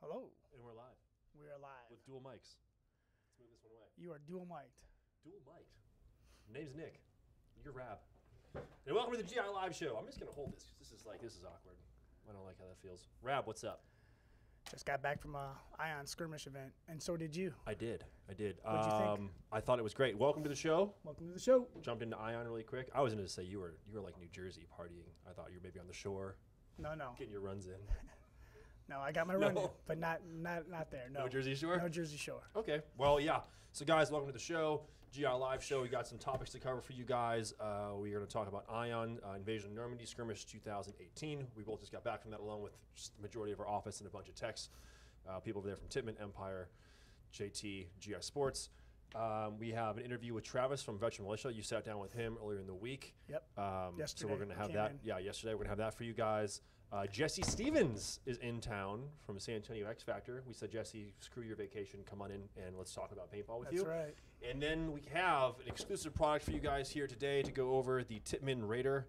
Hello. And we're live. We are live. With dual mics. Let's move this one away. You are dual mic'd. Dual mic'd. Name's Nick. You're Rab. And welcome to the GI Live Show. I'm just going to hold this because this is awkward. I don't like how that feels. Rab, what's up? Just got back from a Ion Skirmish event, and so did you. I did. What'd you think? I thought it was great. Welcome to the show. Welcome to the show. Jumped into Ion really quick. I was going to say you were like New Jersey partying. I thought you were maybe on the shore. No. Getting your runs in. No, I got my run in, but not there. No. No Jersey Shore? No Jersey Shore. Okay. Well, yeah. So, guys, welcome to the show. GI Live Show. We got some topics to cover for you guys. We are going to talk about Ion, Invasion of Normandy, Skirmish 2018. We both just got back from that along with just the majority of our office and a bunch of techs. People over there from Tippmann, Empire, JT, GI Sports. We have an interview with Travis from Veteran Militia. You sat down with him earlier in the week. Yep. So Yesterday. we're going to have that. Yeah, yesterday. We're going to have that for you guys. Jesse Stevens is in town from San Antonio X Factor. We said, Jesse, screw your vacation. Come on in and let's talk about paintball with you. That's right. And then we have an exclusive product for you guys here today to go over the Tippmann Raider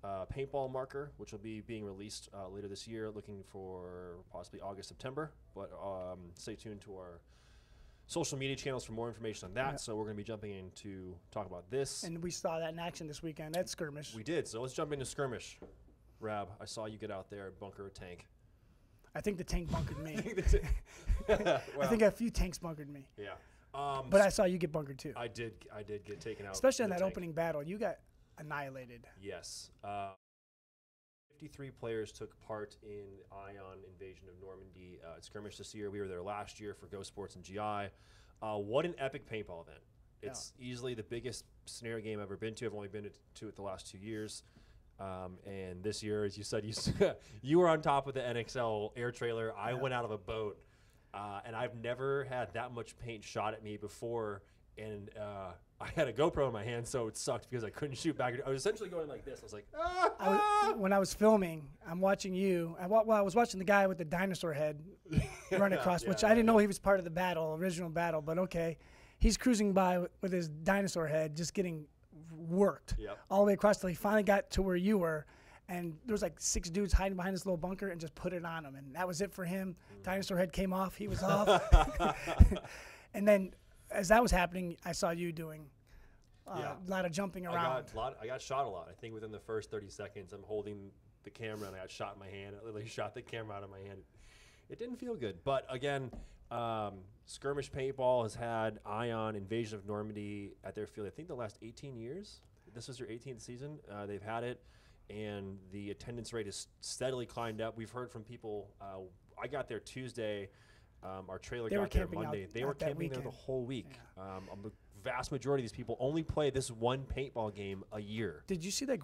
paintball marker, which will be being released later this year, looking for possibly August, September. But stay tuned to our social media channels for more information on that. Yeah. So we're going to be jumping in to talk about this. And we saw that in action this weekend at Skirmish. We did. So let's jump into Skirmish. Rab, I saw you get out there and bunker a tank. I think the tank bunkered me. Well, I think a few tanks bunkered me. Yeah. But I saw you get bunkered too. I did get taken out. Especially in the that tank. opening battle. You got annihilated. Yes. 53 players took part in Ion Invasion of Normandy Skirmish this year. We were there last year for Go Sports and GI. What an epic paintball event. It's easily the biggest scenario game I've ever been to. I've only been to it the last 2 years. And this year, as you said, you were on top of the NXL air trailer. I went out of a boat, and I've never had that much paint shot at me before. And I had a GoPro in my hand, so it sucked because I couldn't shoot back. I was essentially going like this. I was like, when I was filming, I'm watching you. I was watching the guy with the dinosaur head run across, which I didn't know he was part of the battle, original battle. But okay, he's cruising by with his dinosaur head, just getting worked all the way across till he finally got to where you were, and there was like 6 dudes hiding behind this little bunker and just put it on him, and that was it for him. Dinosaur head came off, he was off. And then as that was happening, I saw you doing a lot of jumping around. I got shot a lot. I think within the first 30 seconds, I'm holding the camera and I got shot in my hand. I literally shot the camera out of my hand. It didn't feel good, but again, Skirmish Paintball has had Ion Invasion of Normandy at their field, I think, the last 18 years. This was their 18th season. They've had it, and the attendance rate has steadily climbed up. We've heard from people. I got there Tuesday. Our trailer got there Monday. They were camping there the whole week. Yeah. The vast majority of these people only play this one paintball game a year. Did you see that a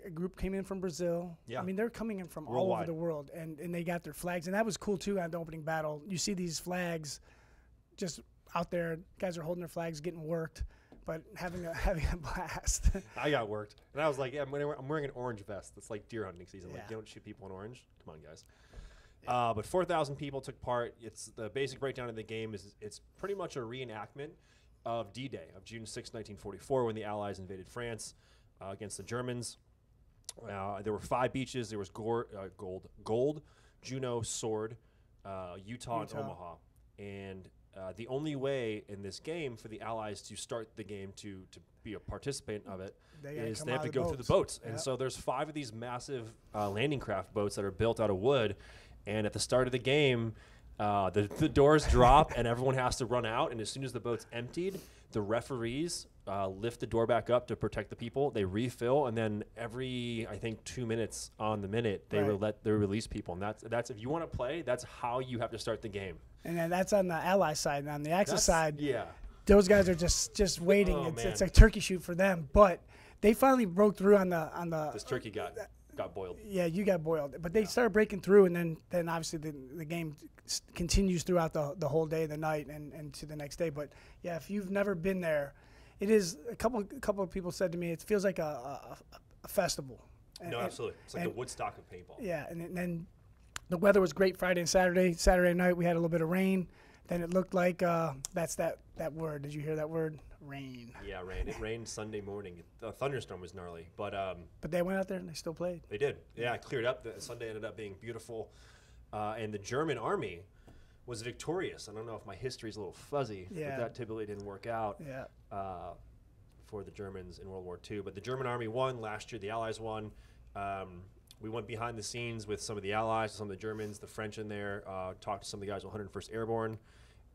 group came in from Brazil? Yeah. I mean, they're coming in from Worldwide. all over the world, and they got their flags. And that was cool, too, at the opening battle. You see these flags just out there. Guys are holding their flags, getting worked, but having a blast. I got worked. And I was like, yeah, I'm wearing an orange vest. It's like deer hunting season. Like, you don't shoot people in orange. Come on, guys. But 4,000 people took part. It's the basic breakdown of the game is it's pretty much a reenactment of D-Day, of June 6, 1944, when the Allies invaded France against the Germans. There were 5 beaches. There was Gold, Juneau, Sword, Utah, and Omaha. And the only way in this game for the Allies to start the game to be a participant of it is they have to go through the boats. And so there's 5 of these massive landing craft boats that are built out of wood. And at the start of the game, the doors drop and everyone has to run out. And as soon as the boat's emptied, the referees lift the door back up to protect the people. They refill, and then every, I think, 2 minutes on the minute, they release people. And that's if you want to play, that's how you have to start the game. And then that's on the Ally side. And on the Axis side, yeah, those guys are just waiting. Oh, it's a turkey shoot for them. But they finally broke through on the. This turkey got boiled. Yeah, you got boiled. But they started breaking through, and then obviously the game continues throughout the whole day, the night, and to the next day. But yeah, if you've never been there, it is a couple of people said to me it feels like a festival. No, absolutely. It's like the Woodstock of paintball. Yeah, and then the weather was great Friday and Saturday. Saturday night we had a little bit of rain. Then it looked like that's that word. Did you hear that word? Rain. Yeah, rain. It rained Sunday morning. The thunderstorm was gnarly, but they went out there and they still played. They did. Yeah, it cleared up. The Sunday ended up being beautiful, and the German army was victorious. I don't know if my history's a little fuzzy, but that typically didn't work out for the Germans in World War II. But the German Army won last year. The Allies won. We went behind the scenes with some of the Allies, some of the Germans, the French in there, talked to some of the guys with 101st Airborne,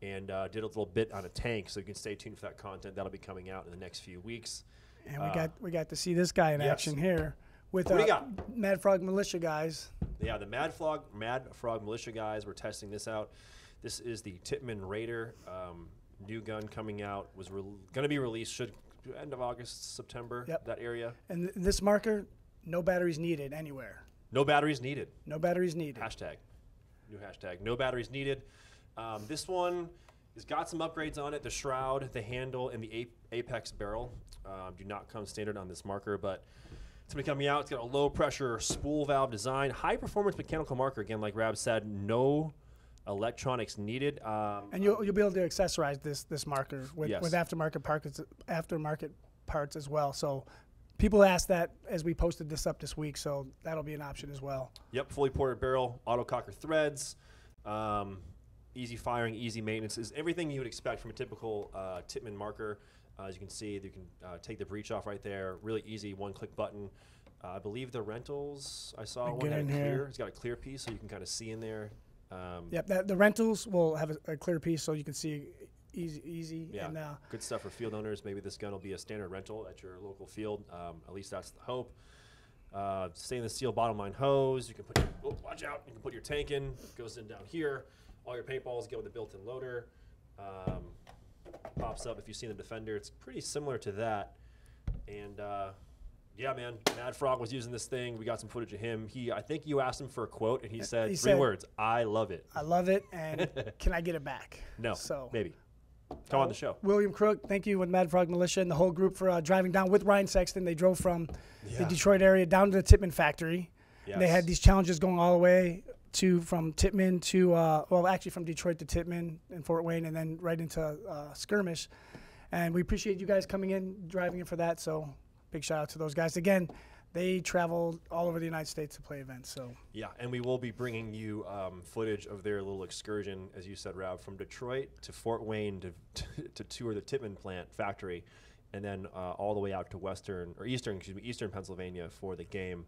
and did a little bit on a tank. So you can stay tuned for that content. That'll be coming out in the next few weeks. And we got to see this guy in action here with Mad Frog Militia guys. Yeah, the Mad Frog Militia guys. We're testing this out. This is the Tippmann Raider, new gun coming out. Was going to be released end of August, September. That area. And this marker, no batteries needed anywhere. No batteries needed. No batteries needed. Hashtag. New hashtag. No batteries needed. This one has got some upgrades on it. The shroud, the handle, and the apex barrel do not come standard on this marker, but it's going to be coming out. It's got a low pressure spool valve design, high performance mechanical marker. Again, like Rab said, no electronics needed. And you'll be able to accessorize this marker with aftermarket parts as well. So people asked that as we posted this up this week, so that'll be an option as well. Yep, fully ported barrel, auto cocker threads, easy firing, easy maintenance. Is everything you would expect from a typical Tippmann marker. As you can see, you can take the breech off right there. Really easy, one-click button. I believe the rentals, I saw one had clear. It's got a clear piece, so you can kind of see in there. Yep, the rentals will have a clear piece, so you can see easy. Yeah, and, good stuff for field owners. Maybe this gun will be a standard rental at your local field. At least that's the hope. Stainless steel bottom line hose. You can put your, watch out. You can put your tank in. It goes in down here. All your paintballs get with a built-in loader. Pops up if you've seen the Defender. It's pretty similar to that. And yeah, man, Mad Frog was using this thing. We got some footage of him. I think you asked him for a quote, and he said three words: "I love it." I love it, and can I get it back? No, so maybe. Come on the show. William Crook, thank you with Mad Frog Militia and the whole group for driving down with Ryan Sexton. They drove from the Detroit area down to the Tippmann factory. Yes. They had these challenges going all the way from Tippmann to well, actually from Detroit to Tippmann and Fort Wayne, and then right into Skirmish. And we appreciate you guys coming in, driving in for that. So big shout out to those guys. Again, they traveled all over the United States to play events. So yeah, and we will be bringing you footage of their little excursion, as you said, Rob, from Detroit to Fort Wayne to tour the Tippmann plant factory, and then all the way out to Eastern Pennsylvania for the game.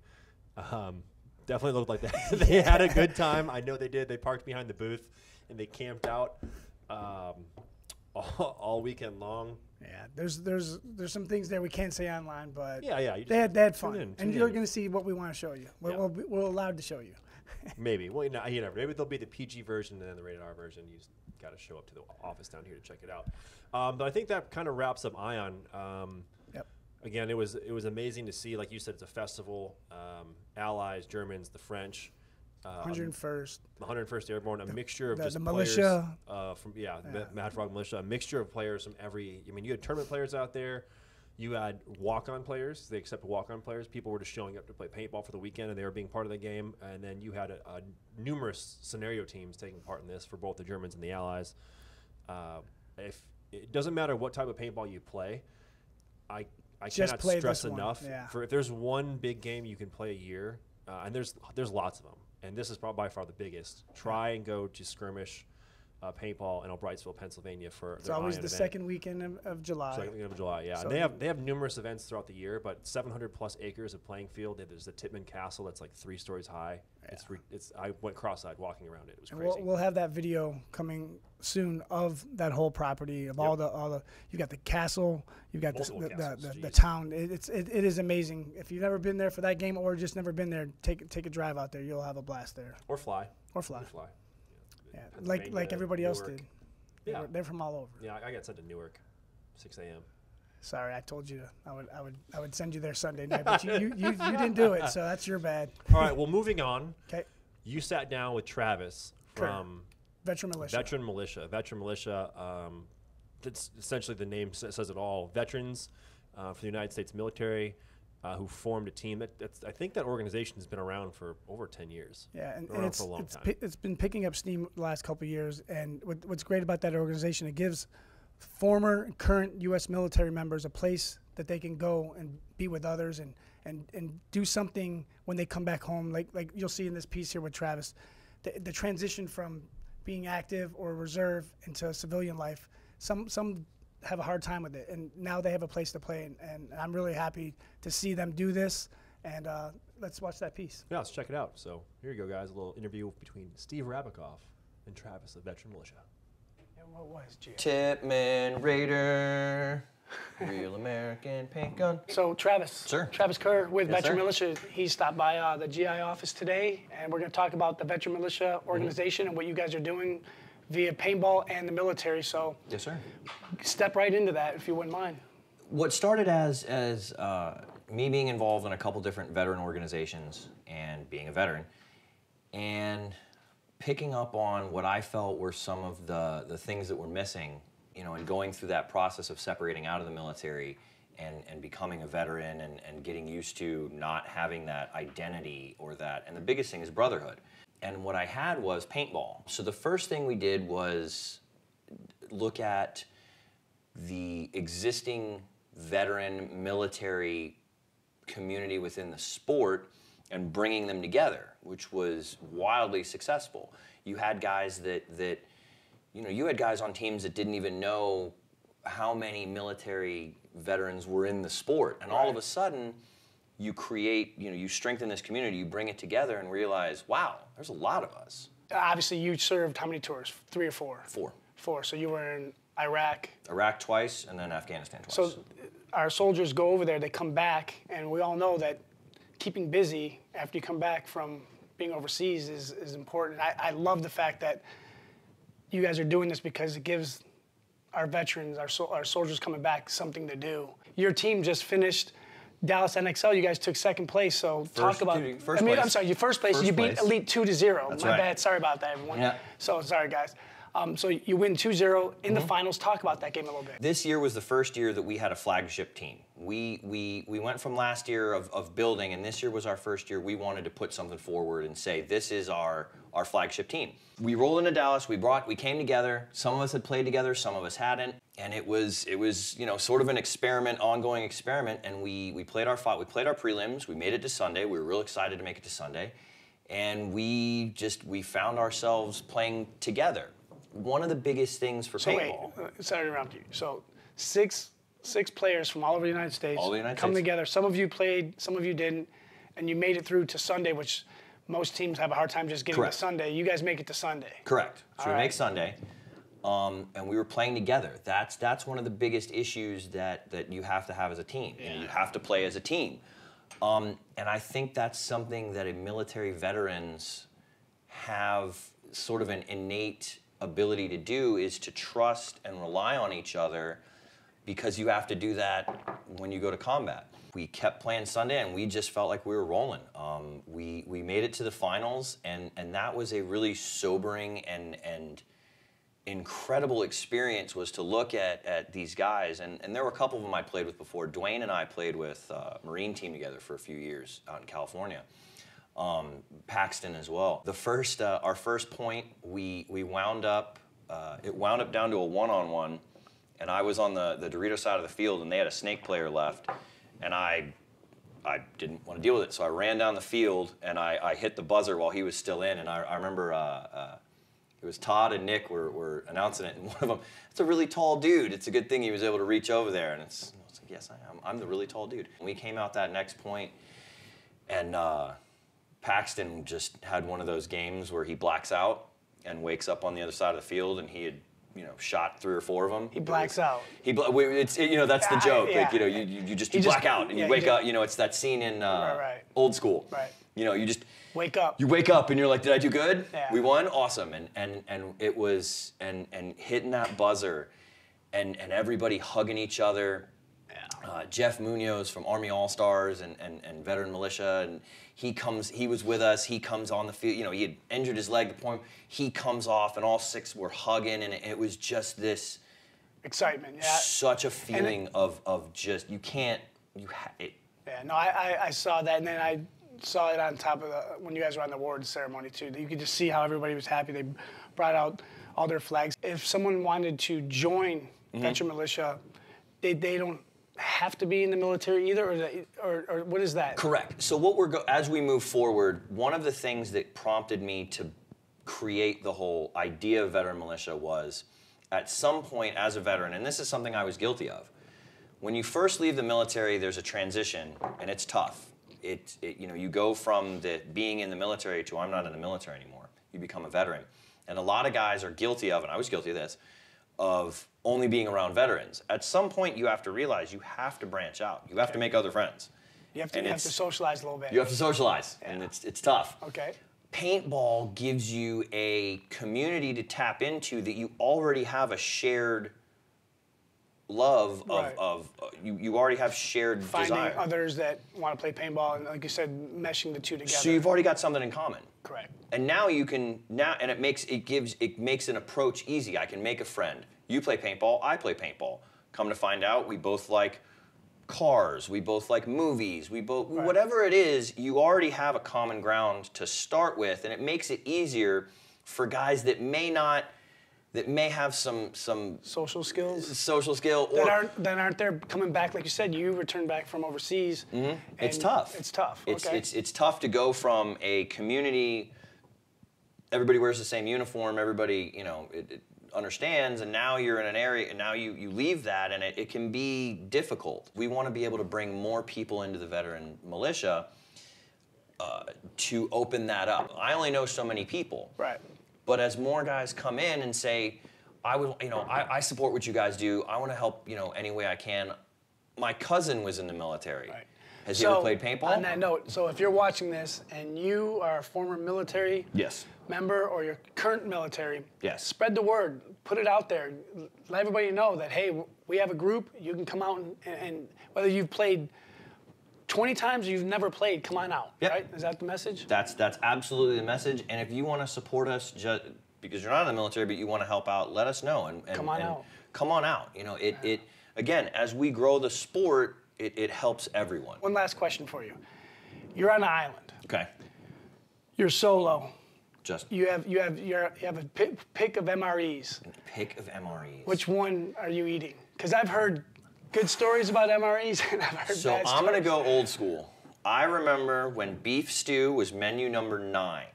Definitely looked like they had a good time. I know they did. They parked behind the booth and they camped out all weekend long. Yeah, there's some things there we can't say online, but they had fun, and you're going to see what we want to show you. We're allowed to show you. Maybe. Well, you never. Maybe there'll be the PG version and then the rated R version. You got to show up to the office down here to check it out. But I think that kind of wraps up Ion. Yep. Again, it was amazing to see. Like you said, it's a festival. Allies, Germans, the French. 101st. The 101st Airborne, a mixture of just the players militia. The Mad Frog Militia, a mixture of players from every. I mean, you had tournament players out there. You had walk-on players. They accepted walk-on players. People were just showing up to play paintball for the weekend, and they were being part of the game. And then you had numerous scenario teams taking part in this for both the Germans and the Allies. If it doesn't matter what type of paintball you play, I cannot stress enough. If there's one big game you can play a year, and there's lots of them, and this is probably by far the biggest. Try and go to Skirmish paintball in Albrightsville, Pennsylvania for it's always the second weekend of July. Second weekend of July, yeah. So and they have numerous events throughout the year, but 700 plus acres of playing field. There's the Tippmann Castle that's like 3 stories high. Yeah. I went cross-eyed walking around it. It was crazy. We'll have that video coming soon of that whole property of all the. You've got the castle, you've got the town. It is amazing. If you've never been there for that game or just never been there, take a drive out there. You'll have a blast there. Or fly. Yeah, like everybody else did. They're from all over. Yeah, I got sent to Newark, 6 a.m. Sorry, I told you I would send you there Sunday night, but you didn't do it, so that's your bad. All right, well, moving on. Okay. You sat down with Travis from Veteran Militia. Veteran Militia. That's essentially the name says it all. Veterans for the United States military. Who formed a team I think that organization has been around for over 10 years. Yeah, and it's for a long time. It's been picking up steam the last couple of years. And what's great about that organization, it gives former and current U.S. military members a place that they can go and be with others and do something when they come back home. Like you'll see in this piece here with Travis, the transition from being active or reserve into civilian life. Some have a hard time with it, and now they have a place to play, and I'm really happy to see them do this. And let's watch that piece. Yeah, let's check it out. So here you go, guys. A little interview between Steve Rabikoff and Travis of Veteran Militia. And what was Jay? Tippmann Raider, real American paint gun. So Travis, Sir. Travis Kerr with Yes, Veteran sir. Militia. He stopped by the GI office today, and we're going to talk about the Veteran Militia organization and what you guys are doing via paintball and the military. So Yes, sir. step right into that if you wouldn't mind. What started as me being involved in a couple different veteran organizations and being a veteran, and picking up on what I felt were some of the things that were missing, you know, and going through that process of separating out of the military and becoming a veteran and getting used to not having that identity or that, and the biggest thing is brotherhood. And what I had was paintball. So the first thing we did was look at the existing veteran military community within the sport and bringing them together, which was wildly successful. You had guys that you know, you had guys on teams that didn't even know how many military veterans were in the sport, and all of a sudden you create, you know, you strengthen this community, you bring it together and realize, wow, there's a lot of us. Obviously, you served how many tours? 3 or 4? 4. 4. So you were in Iraq. Iraq twice, and then Afghanistan twice. So our soldiers go over there, they come back, and we all know that keeping busy after you come back from being overseas is important. I love the fact that you guys are doing this because it gives our veterans, our soldiers coming back, something to do. Your team just finished Dallas NXL. You guys took 2nd place, so talk about. First I mean, place. I'm sorry, you first place. You beat place. Elite 2-0. That's My right. bad. Sorry about that, everyone. Yeah. So sorry, guys. So you win 2-0 in the finals. Talk about that game a little bit. This year was the first year that we had a flagship team. We went from last year of building, and this year was our first year. We wanted to put something forward and say, this is our flagship team. We rolled into Dallas, we came together. Some of us had played together, some of us hadn't. And it was you know, sort of an experiment, ongoing experiment, and we played our prelims, we made it to Sunday. We were real excited to make it to Sunday. And we found ourselves playing together. One of the biggest things for paintball. Sorry to interrupt you. So six players from all over the United States come together. Some of you played, some of you didn't, and you made it through to Sunday, which most teams have a hard time just getting to Sunday. You guys make it to Sunday. Correct. So we make Sunday, and we were playing together. That's one of the biggest issues that you have to have as a team. Yeah. You know, you have to play as a team, and I think that's something that military veterans have sort of an innate ability to do, is to trust and rely on each other, because you have to do that when you go to combat. We kept playing Sunday, and we just felt like we were rolling. We made it to the finals, and that was a really sobering and incredible experience, was to look at these guys. And there were a couple of them I played with before. Dwayne and I played with Marine team together for a few years out in California. Paxton as well. Our first point, we wound up, it wound up down to a one-on-one, and I was on the Dorito side of the field, and they had a snake player left, and I didn't want to deal with it, so I ran down the field, and I hit the buzzer while he was still in, and I remember it was Todd and Nick were announcing it, and one of them, it's a really tall dude. It's a good thing he was able to reach over there, and it's like, yes, I am. I'm the really tall dude. And we came out that next point, and Paxton just had one of those games where he blacks out and wakes up on the other side of the field, and he had, you know, shot 3 or 4 of them. He blacks out. You know, that's the joke. Yeah. Like, you know, you black out and you wake up. You know, it's that scene in Old School. Right. You know, you just wake up. You wake up and you're like, did I do good? Yeah. We won? Awesome. And it was, and hitting that buzzer and everybody hugging each other. Jeff Munoz from Army All-Stars and Veteran Militia, and he was with us, he comes on the field, you know, he had injured his leg at the point, he comes off, and all 6 were hugging, and it was just this excitement, such a feeling of just, Yeah, no, I saw that, and then I saw it on top of when you guys were on the awards ceremony too. You could just see how everybody was happy. They brought out all their flags. If someone wanted to join Veteran Militia, they don't have to be in the military either, or what is that? Correct. So what as we move forward, one of the things that prompted me to create the whole idea of veteran militia was, at some point as a veteran, and this is something I was guilty of, when you first leave the military, there's a transition, and it's tough. You know, you go from being in the military to I'm not in the military anymore. You become a veteran. And a lot of guys are guilty of, and I was guilty of this, of only being around veterans. At some point, you have to realize you have to branch out. You have to make other friends. You have to socialize a little bit. You have to socialize, and it's tough. Okay. Paintball gives you a community to tap into that you already have a shared love of you already have shared Finding desire. others that want to play paintball, and like you said, meshing the two together. So you've already got something in common. Correct. And now you can and it makes an approach easy. I can make a friend. You play paintball, I play paintball. Come to find out, we both like cars, we both like movies, we both whatever it is, you already have a common ground to start with, and it makes it easier for guys that may have some social skills that aren't there coming back. Like you said, you returned back from overseas. Mm-hmm. It's tough. It's tough. It's tough to go from a community. Everybody wears the same uniform. Everybody, you know, it understands, and now you're in an area, and now you leave that, and it can be difficult. We want to be able to bring more people into the veteran militia to open that up. I only know so many people. Right. But as more guys come in and say, I support what you guys do. I want to help, you know, any way I can. My cousin was in the military. Right. Has he ever played paintball? On that note, so if you're watching this and you are a former military member or you're current military, spread the word. Put it out there. Let everybody know that, hey, we have a group. You can come out and whether you've played 20 times or you've never played, come on out. Yep. Right? Is that the message? That's absolutely the message. And if you want to support us, just because you're not in the military but you want to help out, let us know. And come on out. Come on out. You know, it again, as we grow the sport, it helps everyone. One last question for you. You're on an island. Okay. You're solo. Just you have a pick of MREs. A pick of MREs. Which one are you eating? Because I've heard good stories about MREs, and I've heard bad stories. So I'm going to go old school. I remember when beef stew was menu number 9.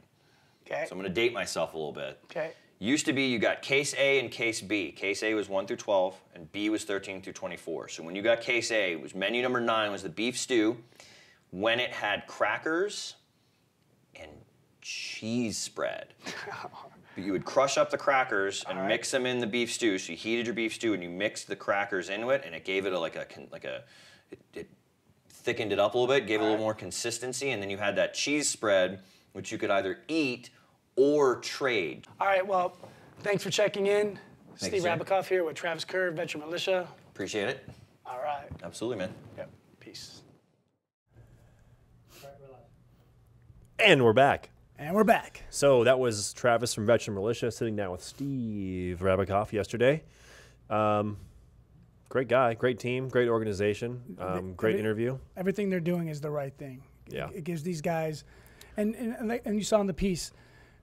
Okay. So I'm going to date myself a little bit. Okay. Used to be you got case A and case B. Case A was 1 through 12, and B was 13 through 24. So when you got case A, it was menu number 9 was the beef stew, when it had crackers and cheese spread. But you would crush up the crackers and mix them in the beef stew. So you heated your beef stew and you mixed the crackers into it, and it gave it it thickened it up a little bit, gave it a little more consistency, and then you had that cheese spread, which you could either eat or trade. All right, well, thanks for checking in. Thank Steve you, Rabakoff here with Travis Kerr, Veteran Militia. Appreciate it. All right. Absolutely, man. Yep. Peace. And we're back. And we're back. So that was Travis from Veteran Militia sitting down with Steve Rabakoff yesterday. Great guy, great team, great organization, great interview. Everything they're doing is the right thing. Yeah. It gives these guys, and you saw in the piece,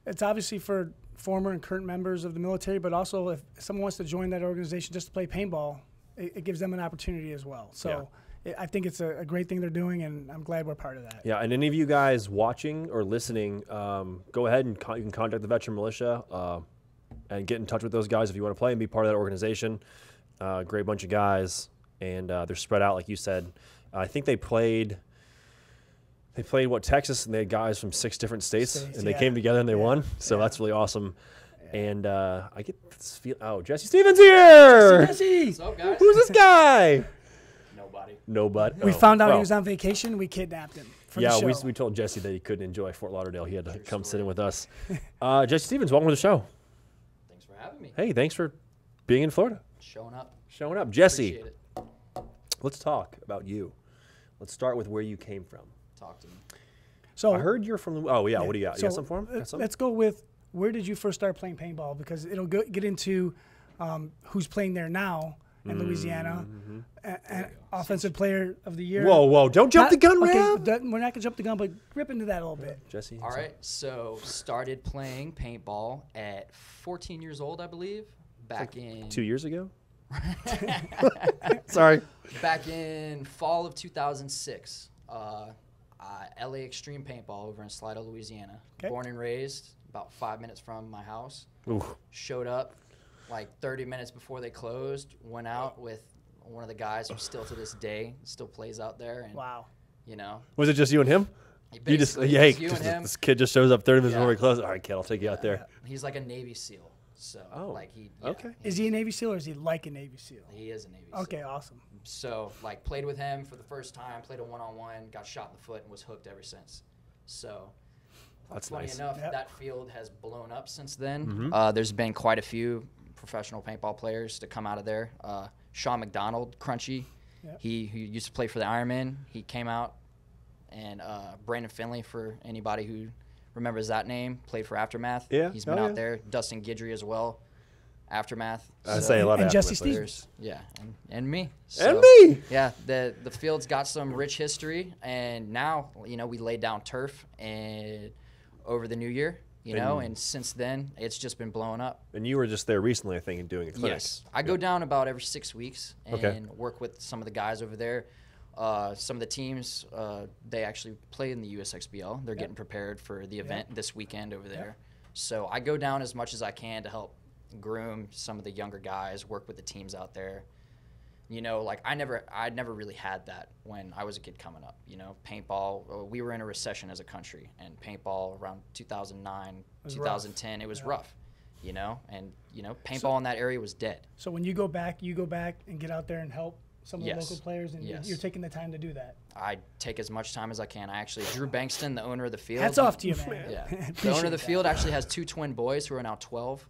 it's obviously for former and current members of the military, but also if someone wants to join that organization just to play paintball, it gives them an opportunity as well. So I think it's a great thing they're doing, and I'm glad we're part of that. Yeah, and any of you guys watching or listening, go ahead and you can contact the Veteran Militia and get in touch with those guys if you want to play and be part of that organization. Great bunch of guys, and they're spread out, like you said. I think they played Texas, and they had guys from 6 different states and they came together and they won. So that's really awesome. Yeah. And I get this feel. Oh, Jesse Stevens here. Jesse. What's up, guys? Who's this guy? Nobody. We found out he was on vacation. We kidnapped him. For the show. we told Jesse that he couldn't enjoy Fort Lauderdale. He had to come sit in with us. Jesse Stevens, welcome to the show. Thanks for having me. Hey, thanks for being in Florida. Showing up. Jesse, Appreciate it. let's talk about you. Let's start with where you came from. Talk to me. So I heard you're from the. Oh yeah, what do you got? You got something for him? Let's go with where did you first start playing paintball, because it'll get into who's playing there now in Louisiana, and offensive player of the year. Whoa! Don't jump the gun, Ram. We're not gonna jump the gun, but rip into that a little bit. Jesse. All right. So started playing paintball at 14 years old, I believe. Back in 2 years ago. Sorry. Back in fall of 2006. LA Extreme Paintball over in Slidell, Louisiana. Okay. Born and raised, about 5 minutes from my house. Oof. Showed up like 30 minutes before they closed. Went out with one of the guys who still to this day still plays out there. And, Wow. you know, Was it just you and him? You just, basically, hey, just you and him. this kid just shows up 30 minutes Yeah. before we close. All right, kid, I'll take you out there. He's like a Navy SEAL. So, Oh, like okay. Is he a Navy SEAL or is he like a Navy SEAL? He is a Navy SEAL. Okay, awesome. So, like, played with him for the first time, played a one-on-one, got shot in the foot, and was hooked ever since. So, That's funny nice. enough, Yep. that field has blown up since then. Mm-hmm. There's been quite a few professional paintball players to come out of there. Sean McDonald, Crunchy, Yep. he used to play for the Ironmen. He came out, and Brandon Finley, for anybody who remembers that name, played for Aftermath. Yeah. He's been Oh, out yeah. there. Dustin Guidry as well, Aftermath. I say a lot And of Jesse Aftermath Stevens. players. Yeah, and me. And So, me. Yeah, the field's got some rich history, and now, you know, we laid down turf and over the new year, you know, and since then it's just been blowing up. And you were just there recently, I think, and doing a clinic. Yes, I go down about every 6 weeks and Okay. work with some of the guys over there. Some of the teams, they actually play in the USXBL. They're getting prepared for the event this weekend over there. So I go down as much as I can to help groom some of the younger guys, work with the teams out there. You know, like I never really had that when I was a kid coming up. You know, paintball, we were in a recession as a country, and paintball around 2009, was 2010, it was Yeah. rough. You know, and you know, paintball in that area was dead. So when you go back and get out there and help some of the Yes. local players, and Yes. you're taking the time to do that. I take as much time as I can. I actually, Drew Bankston, the owner of the field. Hats off to you, man. Yeah, the Appreciate owner of the that. field actually has 2 twin boys who are now 12.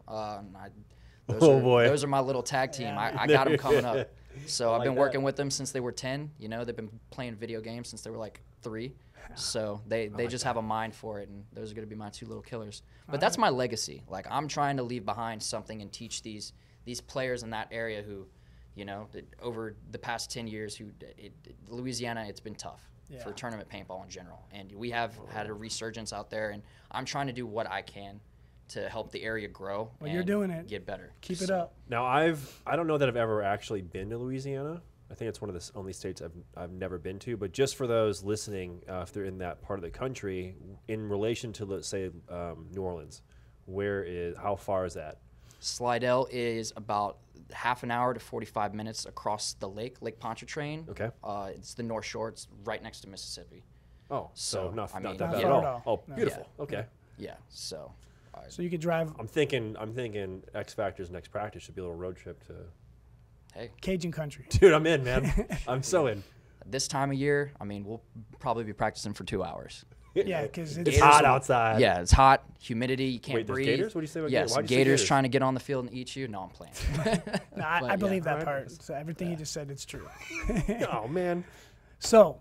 Those Oh, are, boy. those are my little tag team. Yeah. I got them coming up. So I've like been that. working with them since they were 10. You know, they've been playing video games since they were like 3. So they just have a mind for it, and those are going to be my 2 little killers. But that's my legacy. Like, I'm trying to leave behind something and teach these players in that area who, you know, over the past 10 years, Louisiana, it's been tough for tournament paintball in general. And we have had a resurgence out there, and I'm trying to do what I can to help the area grow. Well, and you're doing it. Get better. Keep it So, up. Now, I don't know that I've ever actually been to Louisiana. I think it's one of the only states I've never been to. But just for those listening, if they're in that part of the country, in relation to, let's say, New Orleans, how far is that? Slidell is about half an hour to 45 minutes across the Lake Pontchartrain. Okay. It's the North Shore. It's right next to Mississippi. Oh, so not I not mean, that Not bad far at at all. all. Oh, No. beautiful. Yeah. Okay. Yeah. So. So you could drive I'm thinking X Factor's next practice should be a little road trip to. Hey, Cajun country. Dude, I'm in, man. I'm so in. this time of year, I mean, we'll probably be practicing for 2 hours. Yeah, because It's hot outside. Yeah, it's hot, humidity, you can't Wait, there's breathe. gators? What do you say about yes, gators? Why'd you say gators gators? trying to get on the field and eat you. No, I'm playing. No, I But, believe yeah. that part. So everything you just said, it's true. Oh man. So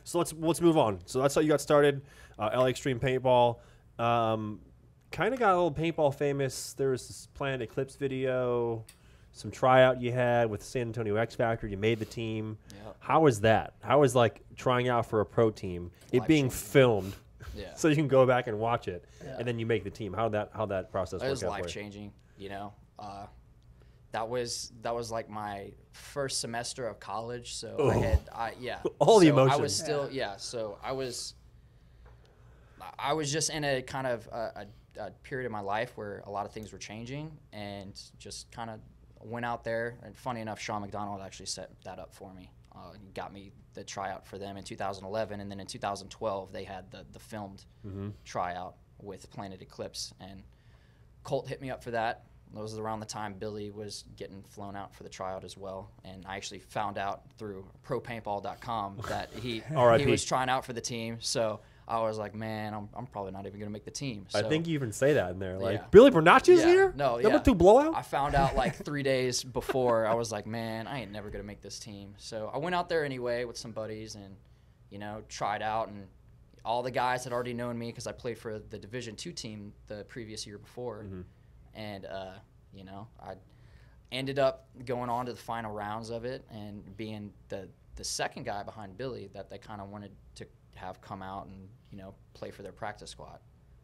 So let's move on. So that's how you got started. LA Extreme Paintball. Kind of got a little paintball famous. There was this Planet Eclipse video, some tryout you had with San Antonio X Factor. You made the team. Yep. How was that? How was like trying out for a pro team? It being Life-changing. filmed, Yeah. so you can go back and watch it, Yeah. and then you make the team. How that process It was worked out for life you? changing, you know. That was like my first semester of college, so All the So I emotions. was still so I was just in a kind of a period of my life where a lot of things were changing, and just kind of went out there. And funny enough, Sean McDonald actually set that up for me. He got me the tryout for them in 2011, and then in 2012 they had the filmed tryout with Planet Eclipse, and Colt hit me up for that. That was around the time Billy was getting flown out for the tryout as well, and I actually found out through propaintball.com that he R.I.P. was trying out for the team. So I was like, man, I'm probably not even gonna make the team. So I think you even say that in there, like Yeah. Billy Bernacci's Yeah. here. No, Number yeah. 2 blowout. I found out like 3 days before. I was like, man, I ain't never gonna make this team. So I went out there anyway with some buddies, and tried out, and all the guys had already known me because I played for the Division II team the previous year before, and I ended up going on to the final rounds of it and being the second guy behind Billy that they kind of wanted to have come out and play for their practice squad.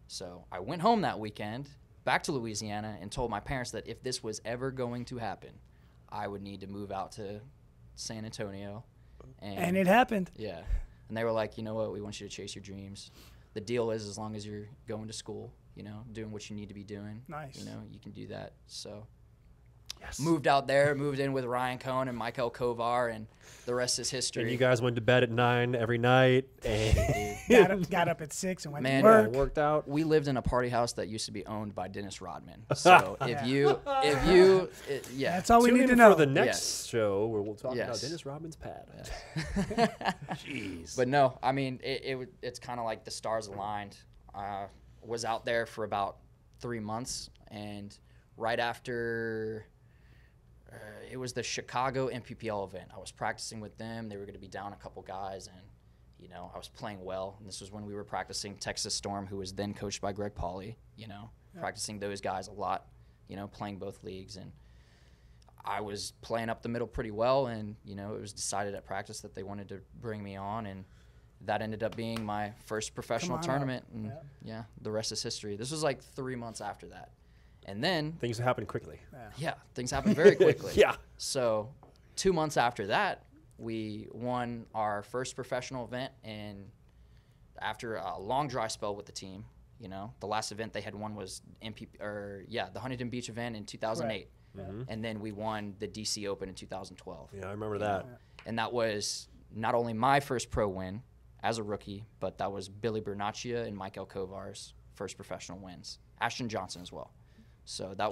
So I went home that weekend, back to Louisiana, and told my parents that if this was ever going to happen, I would need to move out to San Antonio. and it happened. Yeah. And they were like, you know what, we want you to chase your dreams. The deal is, as long as you're going to school, you know, doing what you need to be doing, Nice. you know, you can do that. So Yes. moved out there, moved in with Ryan Cohn and Michael Kovar, and the rest is history. And you guys went to bed at 9 every night. And got up at 6 and went Man, to work. worked out. We lived in a party house that used to be owned by Dennis Rodman. So yeah. That's all we Tune need in to know. for the next Yes. show where we'll talk about Yes. Dennis Rodman's pad. Jeez. But no, I mean, it's kind of like the stars aligned. Was out there for about 3 months, and right after it was the Chicago MPPL event, I was practicing with them. They were going to be down a couple guys, and you know, I was playing well. And this was when we were practicing Texas Storm, who was then coached by Greg Pauly. You know, practicing those guys a lot. You know, playing both leagues, and I was playing up the middle pretty well. And you know, it was decided at practice that they wanted to bring me on, and that ended up being my first professional tournament. And yeah, the rest is history. This was like 3 months after that. And then Things happen quickly. yeah, things happened very quickly. Yeah. So 2 months after that, we won our first professional event, and after a long dry spell with the team, you know, the last event they had won was the Huntington Beach event in 2008. And then we won the DC Open in 2012. Yeah, I remember that. And that was not only my first pro win as a rookie, but that was Billy Bernaccia and Michael Kovar's first professional wins. Ashton Johnson as well. So that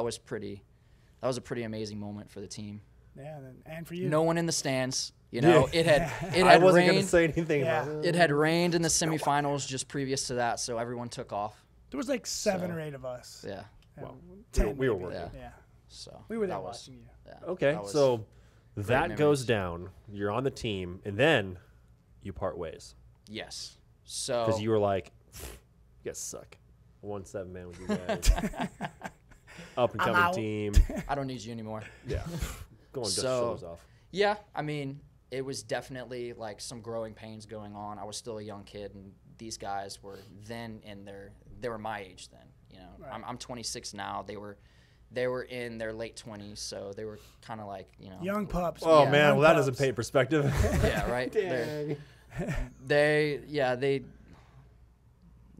was a pretty amazing moment for the team. Yeah, and for you. No one in the stands. You know, it had I wasn't going rained. to say anything Yeah. about It had rained in the semifinals just previous to that, so everyone took off. There was like 7 or 8 of us. Yeah. Well, 10 we were maybe. working. Yeah. So We were there that was- watching you. Yeah, Okay, that was so that memories. goes down. You're on the team, and then you part ways yes. So because you were like, "You guys suck." 1-7 man with you guys. Up and coming out. team. I don't need you anymore. Yeah, go and dust So- your shoulders off. Yeah, I mean, it was definitely like some growing pains going on. I was still a young kid, and these guys were then they were my age then. You know, Right. I'm 26 now. They were in their late 20s, so they were kind of like, you know, Young pups. Oh Yeah. man, Young well that doesn't pups. paint perspective. yeah, right.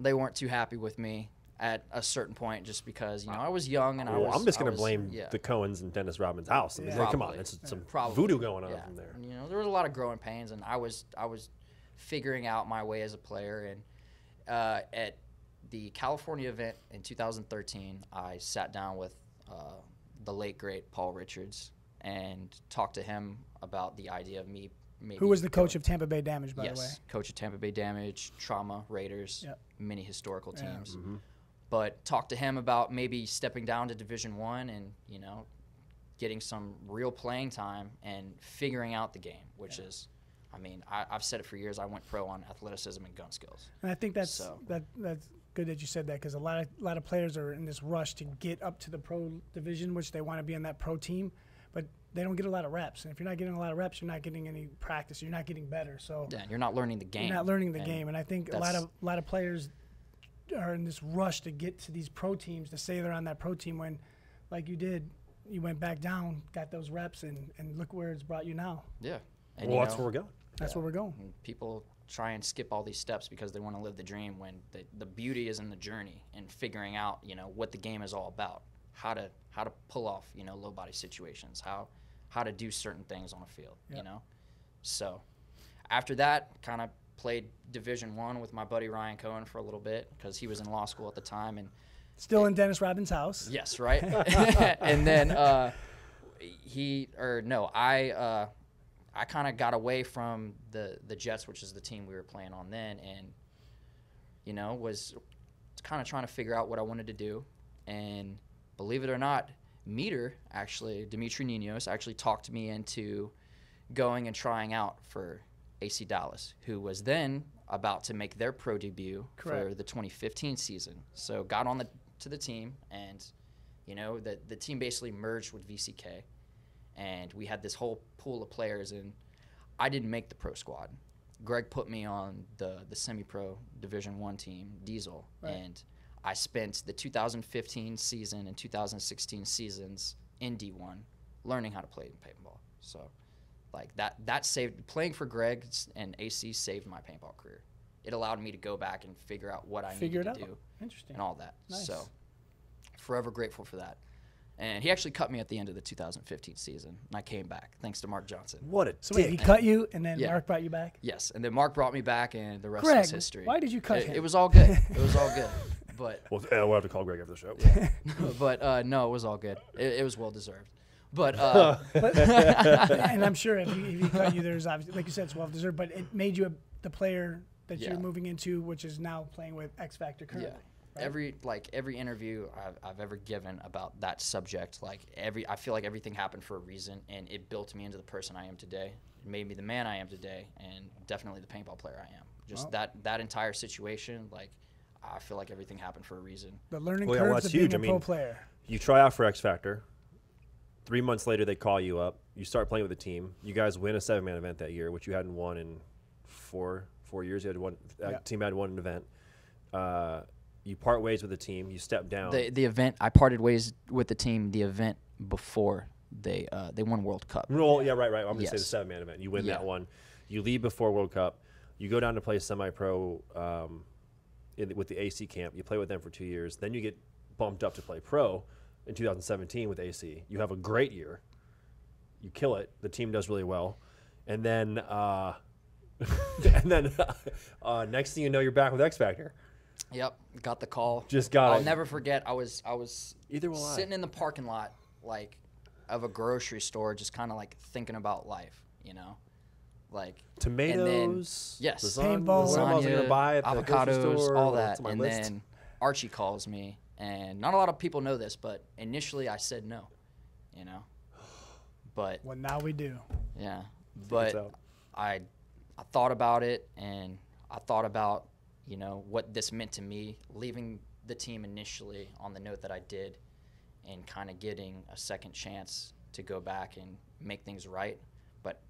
They weren't too happy with me at a certain point, just because, you know, I was young and I'm just gonna I was- blame yeah. the Cohens and Dennis Rodman's house. I mean, Yeah. like, come on, Probably. that's some Probably. voodoo going on Yeah. from there. And, you know, there was a lot of growing pains, and I was figuring out my way as a player. And at the California event in 2013, I sat down with the late great Paul Richards and talked to him about the idea of me maybe. Who was the coach of Tampa Bay Damage, by the way? Yes, coach of Tampa Bay Damage, Trauma, Raiders, Yep. many historical Yeah. teams. But talked to him about maybe stepping down to Division I and, you know, getting some real playing time and figuring out the game, which is, I mean, I've said it for years. I went pro on athleticism and gun skills. And I think that's So- that's good that you said that, because a lot of players are in this rush to get up to the pro division, which they want to be on that pro team, but they don't get a lot of reps. And if you're not getting a lot of reps, you're not getting any practice. You're not getting better. So Yeah, you're not learning the game. you're not learning the game. And I think a that's- lot of players are in this rush to get to these pro teams, to say they're on that pro team, when, like you did, you went back down, got those reps, and look where it's brought you now. Yeah. And, Well, you that's know, where we're going. That's where we're going. and people try and skip all these steps because they want to live the dream, when the beauty is in the journey and figuring out, you know, what the game is all about, how to pull off, you know, low body situations, how to do certain things on a field, you know. So after that, kind of played Division I with my buddy Ryan Cohen for a little bit, because he was in law school at the time. And Still in Dennis Rodman's house. yes, right. And then I kind of got away from the Jets, which is the team we were playing on then, and, you know, was kind of trying to figure out what I wanted to do. And believe it or not, Dimitri Ninos actually talked me into going and trying out for AC Dallas, who was then about to make their pro debut for Correct. the 2015 season. So got on to the team, and, you know, the team basically merged with VCK. And we had this whole pool of players, and I didn't make the pro squad. Greg put me on the semi-pro Division I team, Diesel, Right. and I spent the 2015 season and 2016 seasons in D1 learning how to play paintball. So Like that saved playing for Greg and AC saved my paintball career. It allowed me to go back and figure out what I needed to do. Interesting. And all that. Nice. So forever grateful for that. And he actually cut me at the end of the 2015 season, and I came back thanks to Mark Johnson. What a So wait, he cut you, and then Yeah. Mark brought you back? Yes, and then Mark brought me back, and the rest Greg, is history. why did you cut him? It was all good. It was all good. But Well, we'll have to call Greg after the show. no, it was all good. It was well deserved. But And I'm sure if he cut you, there's obviously, like you said, it's well deserved, but it made you the player that Yeah. you're moving into, which is now playing with X Factor currently. yeah, right? every interview I've ever given about that subject, I feel like everything happened for a reason, and it built me into the person I am today. It made me the man I am today, and definitely the paintball player I am. Just that entire situation, I feel like everything happened for a reason. The learning Well, yeah, curve well, to that's being huge. a I pro mean, player. You try out for X Factor. 3 months later, they call you up. You start playing with the team. You guys win a 7-man event that year, which you hadn't won in four years. You had one. Team had won an event. You part ways with the team. You step down. The event I parted ways with the team. The event before they won World Cup. Well, yeah, right. I'm going to say Yes. the 7-man event. You win Yeah. that one. You leave before World Cup. You go down to play semi-pro with the AC camp. You play with them for 2 years. Then you get bumped up to play pro in 2017 with AC. You have a great year. You kill it. The team does really well. And then next thing you know, you're back with X Factor. Yep, got the call. Just got I'll it. never forget. I was Either will I. sitting in the parking lot of a grocery store, just kind of thinking about life, Tomatoes. Yes, lasagna, Paintball. what else am I gonna buy at the grocery avocados, store? all What's that, on my and list? then Archie calls me, and not a lot of people know this, but initially I said no, but Well, now we do. yeah, It's but out. I thought about it, and I thought about what this meant to me, leaving the team initially on the note that I did, and kind of getting a second chance to go back and make things right, but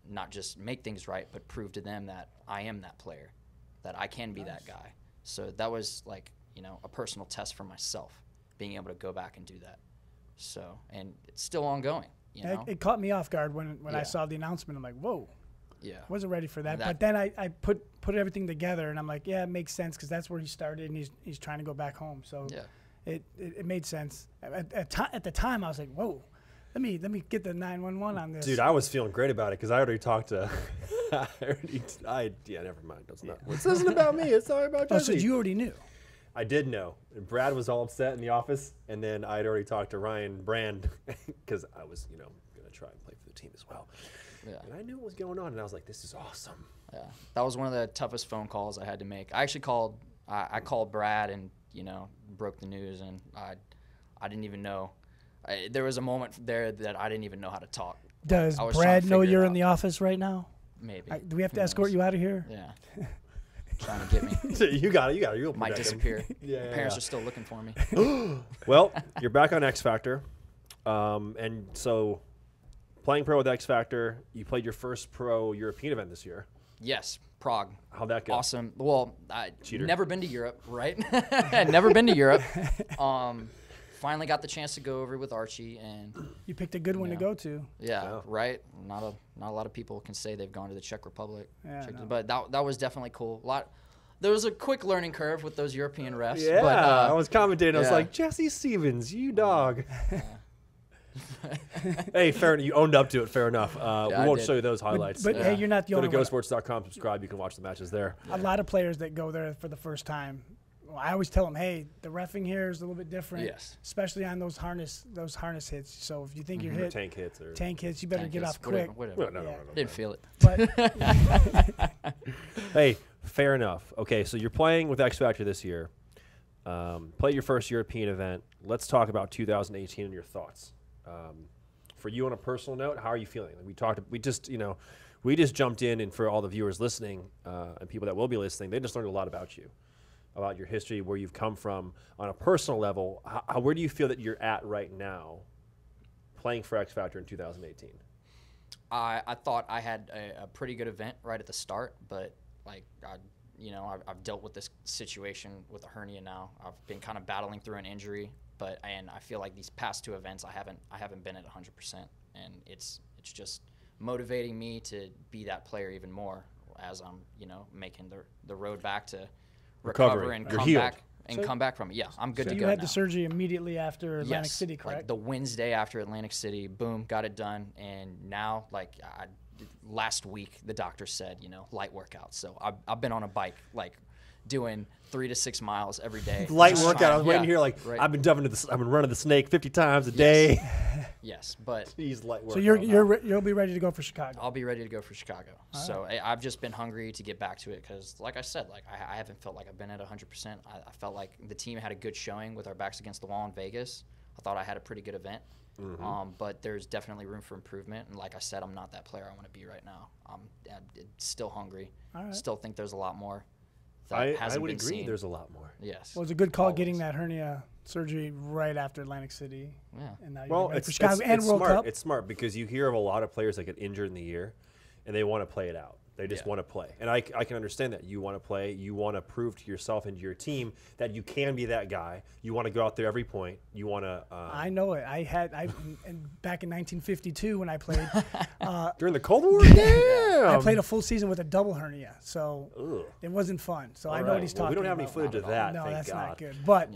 not just make things right, but prove to them that I am that player, that I can be that guy. So that was a personal test for myself, being able to go back and do that. So, and it's still ongoing. It caught me off guard when I Yeah. saw the announcement. I'm like, whoa. Yeah. Wasn't ready for that. That- But then I put everything together, and I'm like, yeah, it makes sense because that's where he started, and he's trying to go back home. So Yeah. it made sense. At the time, I was like, whoa, let me get the 911 on this. Dude, I was feeling great about it because I already talked to. Never mind. That's not. This isn't about me. It's all about Oh, Jesse. so you already knew. I did know. And Brad was all upset in the office, and then I'd already talked to Ryan Brand because I was, going to try and play for the team as well. Yeah. And I knew what was going on, and I was like, "This is awesome." Yeah, that was one of the toughest phone calls I had to make. I actually called. I called Brad and broke the news, and I didn't even know. There was a moment there that I didn't even know how to talk. Does I was trying to Brad know figure it you're in out. the office right now? Maybe. Do we have to Who escort knows? you out of here? Yeah. Trying to get me. So you got it. You'll Might protect him. disappear. Yeah, My parents yeah. are still looking for me. Well, you're back on X Factor, and so playing pro with X Factor, you played your first pro European event this year. Yes, Prague. How'd that go? Awesome. Well, Cheater. never been to Europe, right? Never been to Europe. Finally got the chance to go over with Archie, and You picked a good one to Yeah. go to. yeah, Wow. right. Not a lot of people can say they've gone to the Czech Republic. Yeah, no. But that was definitely cool. There was a quick learning curve with those European refs. Yeah, but, I was commentating. I was yeah. like, Jesse Stevens, you dog. Hey, fair. You owned up to it. Fair enough. We I won't did. show you those highlights. But hey, you're not the Go to only one. GoSports.com, subscribe. You can watch the matches there. A lot of players that go there for the first time, well, I always tell them, hey, the reffing here is a little bit different, Yes. especially on those harness hits. So if you think you're hit Tank hits or tank hits, you better Tank get hits, off quick. Whatever. No, Yeah. Didn't feel it. But Hey, fair enough. Okay, so you're playing with X Factor this year. Play your first European event. Let's talk about 2018 and your thoughts. For you, on a personal note, how are you feeling? We just jumped in, and for all the viewers listening and people that will be listening, they just learned a lot about you, about your history, where you've come from. On a personal level, where do you feel that you're at right now, playing for X Factor in 2018? I thought I had a pretty good event right at the start, but I've dealt with this situation with a hernia now. I've been kind of battling through an injury, and I feel like these past two events I haven't been at 100%, and it's just motivating me to be that player even more as I'm, making the road back to recover and come back from it. Yeah, I'm good to go. So you had now. the surgery immediately after Atlantic Yes, City, correct? like the Wednesday after Atlantic City, boom, got it done. And now, last week, the doctor said, light workout. So I've been on a bike, doing 3 to 6 miles every day. Light workout. I was waiting here, I've been running the snake 50 times a day. Yes, but Jeez, light workout. So you'll be ready to go for Chicago. I'll be ready to go for Chicago. So I've just been hungry to get back to it because, like I said, I haven't felt like I've been at 100%. I felt like the team had a good showing with our backs against the wall in Vegas. I thought I had a pretty good event. But there's definitely room for improvement. And like I said, I'm not that player I want to be right now. I'm still hungry. Still think there's a lot more. I would agree. There's a lot more. Yes. Well, it's a good call getting that hernia surgery right after Atlantic City. Yeah. And now you're ready for Chicago and World Cup. It's smart because you hear of a lot of players that get injured in the year, and they want to play it out. They just want to play. And I can understand that. You want to play. You want to prove to yourself and to your team that you can be that guy. You want to go out there every point. You want to. I know it. And back in 1952 when I played. During the Cold War? Damn. I played a full season with a double hernia. So it wasn't fun. So I know what he's talking about. We don't have any footage of that. No, thank that's God. not good. But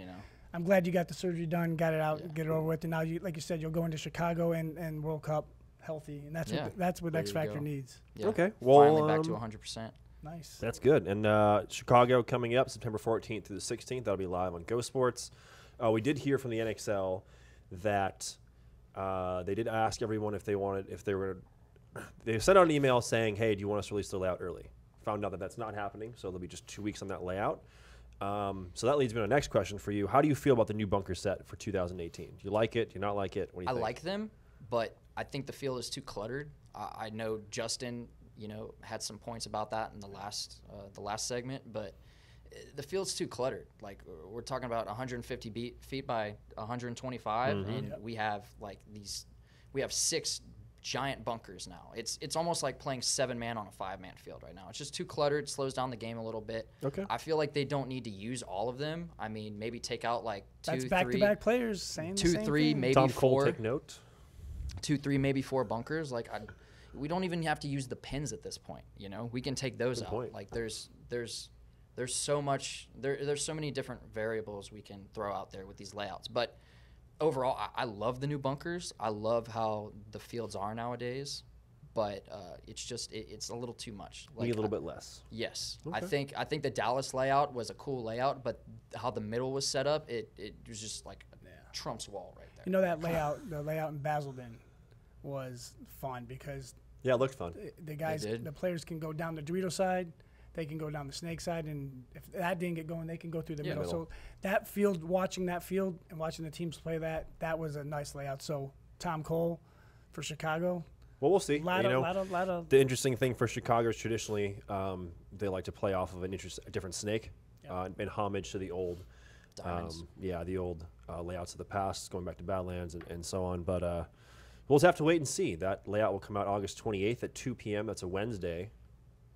I'm glad you got the surgery done, got it out, get it over with. And now, like you said, you'll go into Chicago and World Cup healthy, and that's what X Factor needs. Yeah. Okay, well, finally back to 100%. Nice. That's good. And Chicago coming up September 14th through the 16th. That'll be live on Go Sports. We did hear from the NXL that they did ask everyone if they were. They sent out an email saying, "Hey, do you want us to release the layout early?" Found out that that's not happening, so there'll be just 2 weeks on that layout. So that leads me to the next question for you. How do you feel about the new bunker set for 2018? Do you like it? Do you not like it? What do you think? I like them, but I think the field is too cluttered. I know Justin, had some points about that in the last segment, but the field's too cluttered. Like, we're talking about 150 feet by 125, and we have we have 6 giant bunkers now. It's almost like playing 7-man on a 5-man field right now. It's just too cluttered, slows down the game a little bit. Okay. I feel like they don't need to use all of them. I mean, maybe take out 2, That's 3. back-to-back players saying 2, 3, maybe Tom 4. Cole, take note. 2, 3, maybe 4 bunkers. We don't even have to use the pins at this point. We can take those out. Point. There's so much. There's so many different variables we can throw out there with these layouts. But overall, I love the new bunkers. I love how the fields are nowadays. But it's a little too much. Need a little bit less. Yes, Okay. I think the Dallas layout was a cool layout, but how the middle was set up, it was just like Trump's wall right there. That layout, the layout in Basildon was fun because Yeah, it looked fun. the players can go down the Dorito side, they can go down the Snake side, and if that didn't get going, they can go through the middle. So that field, watching that field and watching the teams play that was a nice layout. So Tom Cole for Chicago. Well, we'll see. Lot of The interesting thing for Chicago is traditionally they like to play off of a different snake in homage to the old the old layouts of the past, going back to Badlands and so on. But we'll just have to wait and see. That layout will come out August 28th at 2 p.m. That's a Wednesday.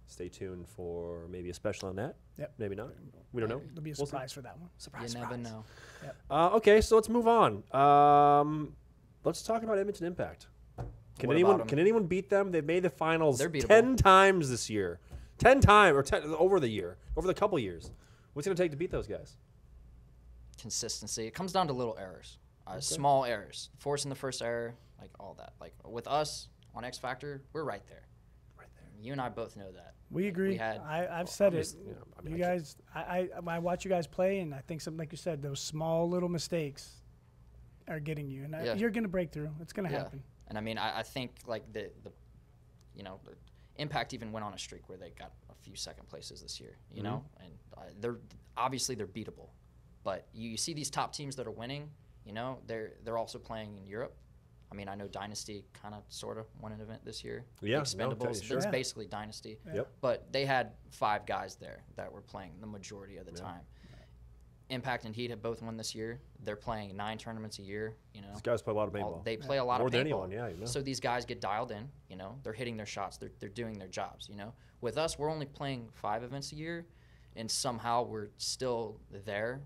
Stay tuned for maybe a special on that. Yep. Maybe not. We don't know. There'll be a surprise for that one. You never know. Yep. Okay, so let's move on. Let's talk about Edmonton Impact. Can anyone beat them? They've made the finals 10 times this year. 10 times over the couple years. What's it going to take to beat those guys? Consistency. It comes down to little errors, small errors, forcing the first error, all that. Like with us on X Factor, we're right there. You and I both know that. We agree. I've said it. You guys, I watch you guys play, and I think something like you said, those small little mistakes are getting you, and you're going to break through. It's going to happen. And I mean, I think the Impact even went on a streak where they got a few second places this year. You know, and they're beatable. But you see these top teams that are winning, they're also playing in Europe. I mean, I know Dynasty kind of sort of won an event this year. Yeah. Expendables. It's basically Dynasty. Yep. But they had 5 guys there that were playing the majority of the time. Impact and Heat have both won this year. They're playing 9 tournaments a year. These guys play a lot of paintball. They play a lot more of than paintball. anyone. So these guys get dialed in. They're hitting their shots. They're doing their jobs. With us, we're only playing 5 events a year, and somehow we're still there.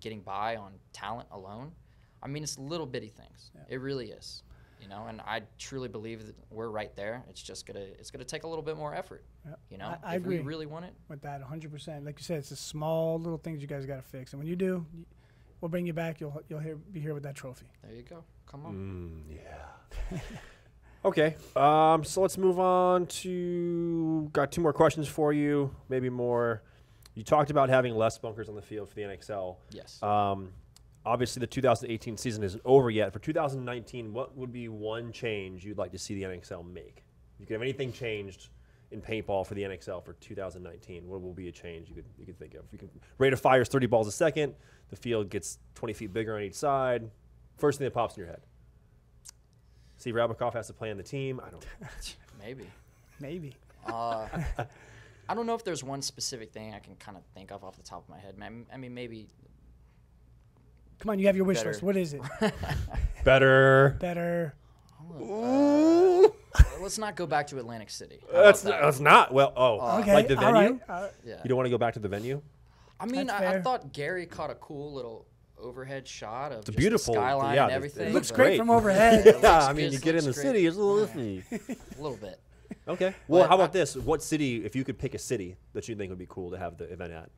Getting by on talent alone. I mean, it's little bitty things. Yeah. It really is. You know, and I truly believe that we're right there. It's just gonna take a little bit more effort. Yep. You know, I if agree we really want it. with that 100%. Like you said, it's the small little things you guys got to fix, and when you do, we'll bring you back. You'll be here with that trophy. There you go. Come on. Yeah. Okay. So let's move on to got 2 more questions for you, maybe more. You talked about having less bunkers on the field for the NXL. Yes. Obviously, the 2018 season isn't over yet. For 2019, what would be one change you'd like to see the NXL make? If you could have anything changed in paintball for the NXL for 2019, what will be a change you could think of? You can rate of fire is 30 balls a second. The field gets 20 feet bigger on each side. First thing that pops in your head. Steve Rabikoff has to play on the team. I don't know. Maybe. I don't know if there's one specific thing I can kind of think of off the top of my head. I mean, maybe. Come on, you have your wish Better. list. What is it? Better. Let's not go back to Atlantic City. That's not. Well, Okay, like the all venue? right. Yeah. You don't want to go back to the venue? I mean, That's I fair. thought Gary caught a cool little overhead shot of just beautiful, the skyline yeah, and it everything. It looks but- great from overhead. Yeah, I looks mean, good, you get in the looks city, Oh, it's a little iffy. A little bit. Okay. Well, But how about this? What city, if you could pick a city that you think would be cool to have the event at?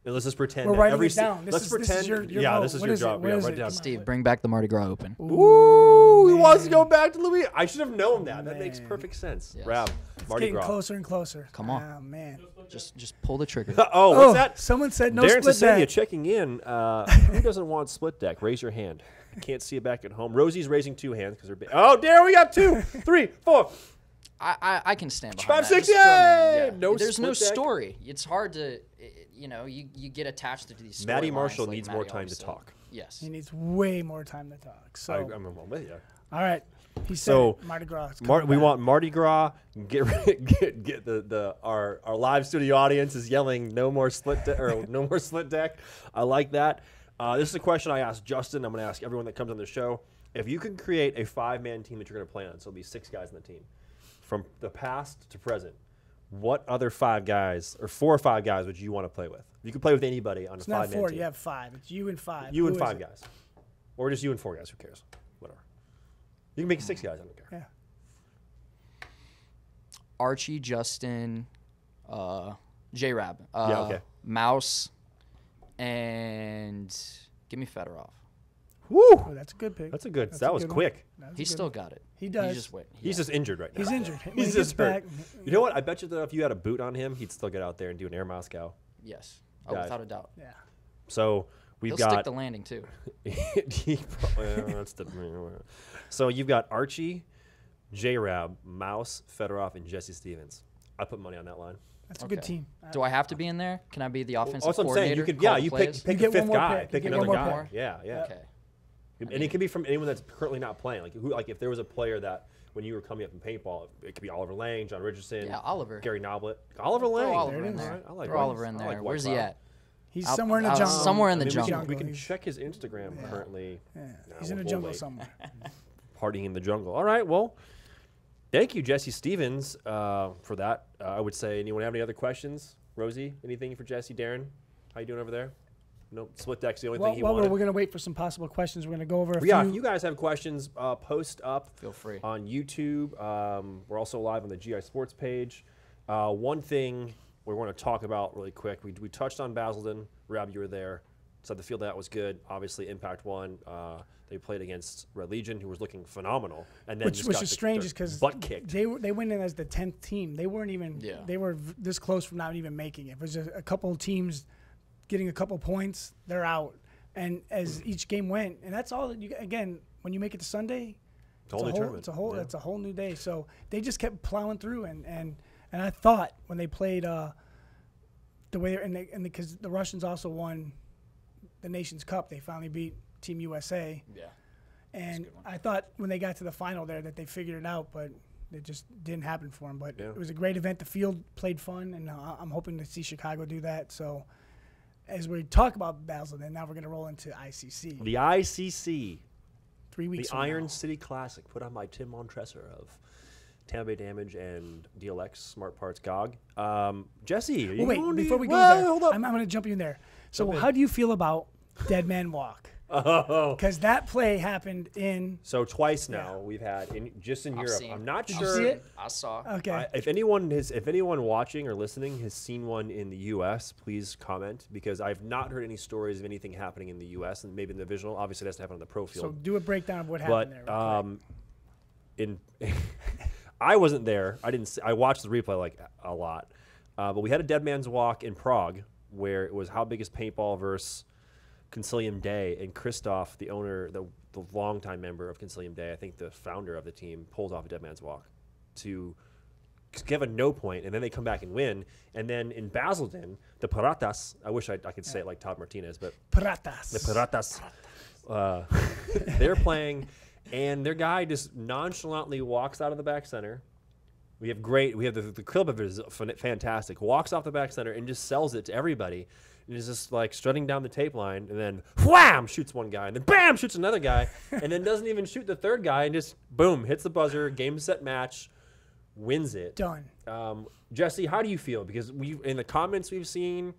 And let's just pretend We're that writing every it down. let's This pretend. is your yeah, vote. this is What your is it? job. What Yeah, is write it? it down. Come on. Steve, bring back the Mardi Gras Open. Ooh, he wants to go back to Louis. I should have known that. That makes Man. perfect sense. Yes. Rab, It's Mardi getting Gras. closer and closer. Come on. Oh, man. Just pull the trigger. Oh, what's that? Someone said no Darren split Cecilia deck. checking in. Who doesn't want split deck? Raise your hand. I can't see it back at home. Rosie's raising 2 hands because they're big. Oh, Darren, we got 2, 3, 4. I can stand behind 5, that. 6, Just throw me in. yay! Yeah. No There's no split deck. story. It's hard to, you get attached to these. Maddie storylines Marshall like needs Maddie more time always to said. talk. Yes. He needs way more time to talk. So, I'm with you. all right. He said So, Mardi Gras. is We coming back. want Mardi Gras. Get our live studio audience is yelling no more split deck or no more split deck. I like that. This is a question I asked Justin. I'm going to ask everyone that comes on the show. If you can create a 5-man team that you're going to play on, so it'll be 6 guys on the team, from the past to present, what other 5 guys or 4 or 5 guys would you want to play with? You can play with anybody on It's a not 5-man 4. team. You have 5. It's you and 5. You Who and is 5 it? guys, or just you and 4 guys. Who cares? Whatever. You can make 6 guys. I don't care. Yeah. Archie, Justin, J-Rab, Yeah, okay. Mouse, and give me Fedorov. Woo! Oh, that's a good pick. That's a good. That's that a was good one. quick. That was a He's good still one. got it. He does. He's just waiting. He's just injured right now. He's injured. When He's he gets just hurt. back, You know what? I bet you that if you had a boot on him, he'd still get out there and do an Air Moscow. Yes. Got it. Without a doubt. Yeah. So we've He'll got. stick the landing too. So you've got Archie, J-Rab, Mouse, Fedorov, and Jesse Stevens. I put money on that line. That's a good Okay. team. Do I have to be in there? Can I be the offensive That's what I'm saying. coordinator? You could, call yeah, the you plays? pick You a get one 5th more guy. pick. Pick You get another one more guy. pick. Yeah, yeah. Okay. And it could be from anyone that's currently not playing. Like if there was a player that when you were coming up in paintball, it could be Oliver Lang, John Richardson, Yeah, Oliver. Gary Noblet, Oliver Throw Lang. Oliver There it in is. there. All right, I like Throw White- Oliver in I there. like White Where's he Cloud. at? He's Out- somewhere in the out jungle. somewhere in the I mean, jungle. We can He's- check his Instagram currently. Yeah. No, He's in the we'll jungle wait. somewhere. Partying in the jungle. All right, well, thank you, Jesse Stevens, for that. I would say, anyone have any other questions? Rosie, anything for Jesse? Darren, how you doing over there? No, split deck's the only thing he Well, wanted. we're going to wait for some possible questions. We're going to go over a Yeah, few. if you guys have questions, post up Feel free. on YouTube. We're also live on the GI Sports page. One thing we want to talk about really quick, we touched on Basildon. Rab, you were there. Said the field that was good. Obviously, Impact won. They played against Red Legion, who was looking phenomenal, and then which just which got is strange, is because butt kicked. they went in as the 10th team. They weren't even. Yeah. They were this close from not even making it. It was just a couple of teams getting a couple points. They're out, and as each game went, and that's all. Again, when you make it to Sunday, It's a whole new tournament. It's a whole new day. So they just kept plowing through, and I thought when they played the way and because the Russians also won the Nations Cup, they finally beat Team USA. Yeah. And good one. I thought when they got to the final there that they figured it out, but it just didn't happen for them. But Yeah. it was a great event. The field played fun, and I'm hoping to see Chicago do that. So as we talk about Basildon, now we're going to roll into ICC. The ICC, 3 weeks the from Iron now. City Classic, put on by Tim Montresor of Tampa Bay Damage and DLX Smart Parts GOG. Jesse, are you Well, wait, going before to, we go well, there, hold up. I'm going to jump you in there. So Jump in. how do you feel about Dead Man Walk? Oh. Because that play happened in. So twice now we've had just in Europe. seen. I'm not Did sure. you see it? I saw. Okay. If anyone watching or listening has seen one in the U.S., please comment, because I've not heard any stories of anything happening in the U.S. and maybe in the divisional. Obviously, it has to happen on the pro field. So do a breakdown of what But happened there. Real quick. I wasn't there. I watched the replay like a lot. But we had a dead man's walk in Prague where it was how big is paintball versus Concilium Day, and Christoph, the owner, the longtime member of Concilium Day, I think the founder of the team, pulls off a dead man's walk to give a no point, and then they come back and win. And then in Basildon, the Piratas, I wish I could say it like Todd Martinez, but Piratas. the Piratas, they're playing, and their guy just nonchalantly walks out of the back center. We have the clip of it is fantastic. Walks off the back center and just sells it to everybody. And is just like strutting down the tape line, and then wham, shoots one guy, and then bam, shoots another guy, and then doesn't even shoot the third guy, and just boom, hits the buzzer, game, set, match, wins it. Done. Jesse, how do you feel? Because in the comments we've seen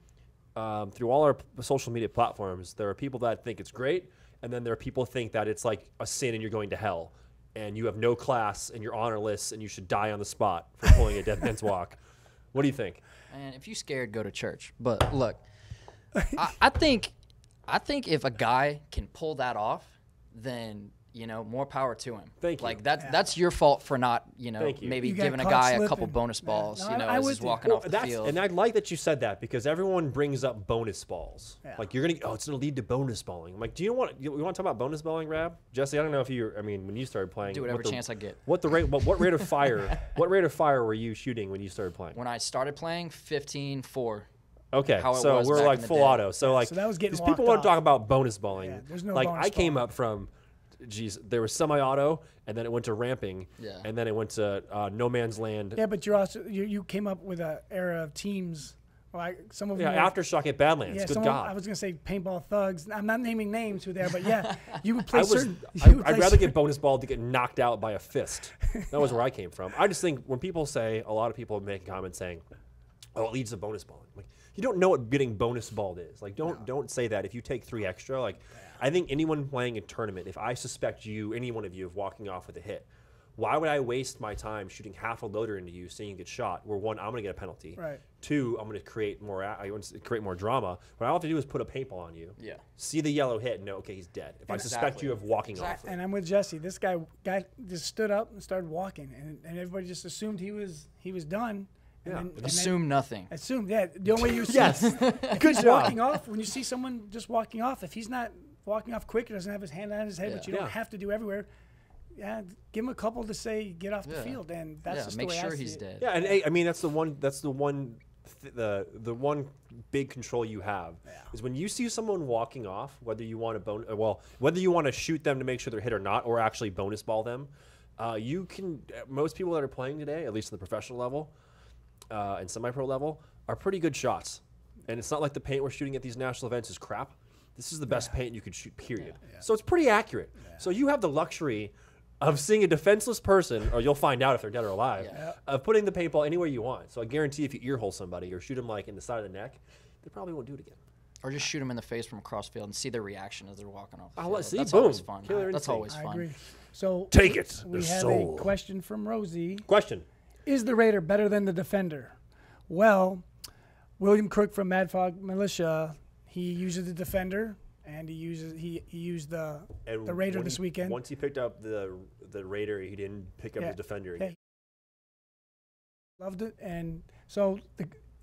through all our social media platforms, there are people that think it's great, and then there are people who think that it's like a sin and you're going to hell, and you have no class, and you're honorless, and you should die on the spot for pulling a dead man's walk. What do you think? And if you're scared, go to church. But look, I think if a guy can pull that off, then more power to him. Thank you. Like that's your fault for not maybe You got giving a caught guy slipping. a couple bonus balls. No, I as would he's do. walking off the field. And I like that you said that, because everyone brings up bonus balls. Yeah. Like it's gonna lead to bonus balling. I'm like, we want to talk about bonus balling, Rab? Jesse, I don't know if when you started playing, Do whatever chance I get. What rate of fire? What rate of fire were you shooting when you started playing? When I started playing, 15-4. Okay, how it so was we're back like in the full day. auto. So like, so that was getting because people walked want to off. talk about bonus balling. Yeah, there's no like bonus I came balling. up from, there was semi-auto, and then it went to ramping, Yeah. and then it went to no man's land. Yeah, but you came up with an era of teams. Like some of them. Yeah, were- Aftershock at Badlands. Yeah, Good someone, God. I was gonna say paintball thugs. I'm not naming names who they are, but yeah, you would play I'd certain. rather get bonus balled to get knocked out by a fist. That was where I came from. I just think when people say, a lot of people make comments saying, "Oh, it leads to bonus balling." Like, you don't know what getting bonus balled is. Like, don't say that. If you take 3 extra, like, I think anyone playing a tournament, if I suspect any one of you of walking off with a hit, why would I waste my time shooting half a loader into you, seeing you get shot? Where 1, I'm gonna get a penalty. Right. 2, I'm gonna create more drama. What I have to do is put a paintball on you. Yeah. See the yellow hit, and know, okay, he's dead. If I suspect you of walking off. And I'm with Jesse. This guy just stood up and started walking, and everybody just assumed he was done. And Yeah. then Assume nothing. assumed, yeah. The only way you see Yes. if he's walking off, when you see someone just walking off, if he's not walking off quick, or doesn't have his hand on his head, which you Yeah. don't have to do everywhere. Yeah, give him a couple to say get off the field, and that's just make the way sure I see he's it. dead. Yeah, and I mean that's the one the one big control you have is when you see someone walking off, whether you want to whether you want to shoot them to make sure they're hit or not, or actually bonus ball them. You can. Most people that are playing today, at least at the professional level and semi-pro level, are pretty good shots. And it's not like the paint we're shooting at these national events is crap. This is the best paint you could shoot, period. So it's pretty accurate. So you have the luxury of seeing a defenseless person, or you'll find out if they're dead or alive, of putting the paintball anywhere you want. So I guarantee if you earhole somebody or shoot them like in the side of the neck, they probably won't do it again. Or just shoot them in the face from across field and see their reaction as they're walking off the Oh, field. see, That's boom. always fun. Killer That's instinct. always I fun. agree. So Take it, We the have soul. a question from Rosie. Question. Is the Raider better than the Defender? Well, William Crook from Mad Fog Militia, he uses the Defender, and he used the Raider this weekend. Once he picked up the Raider, he didn't pick up the Defender again. Loved it, and so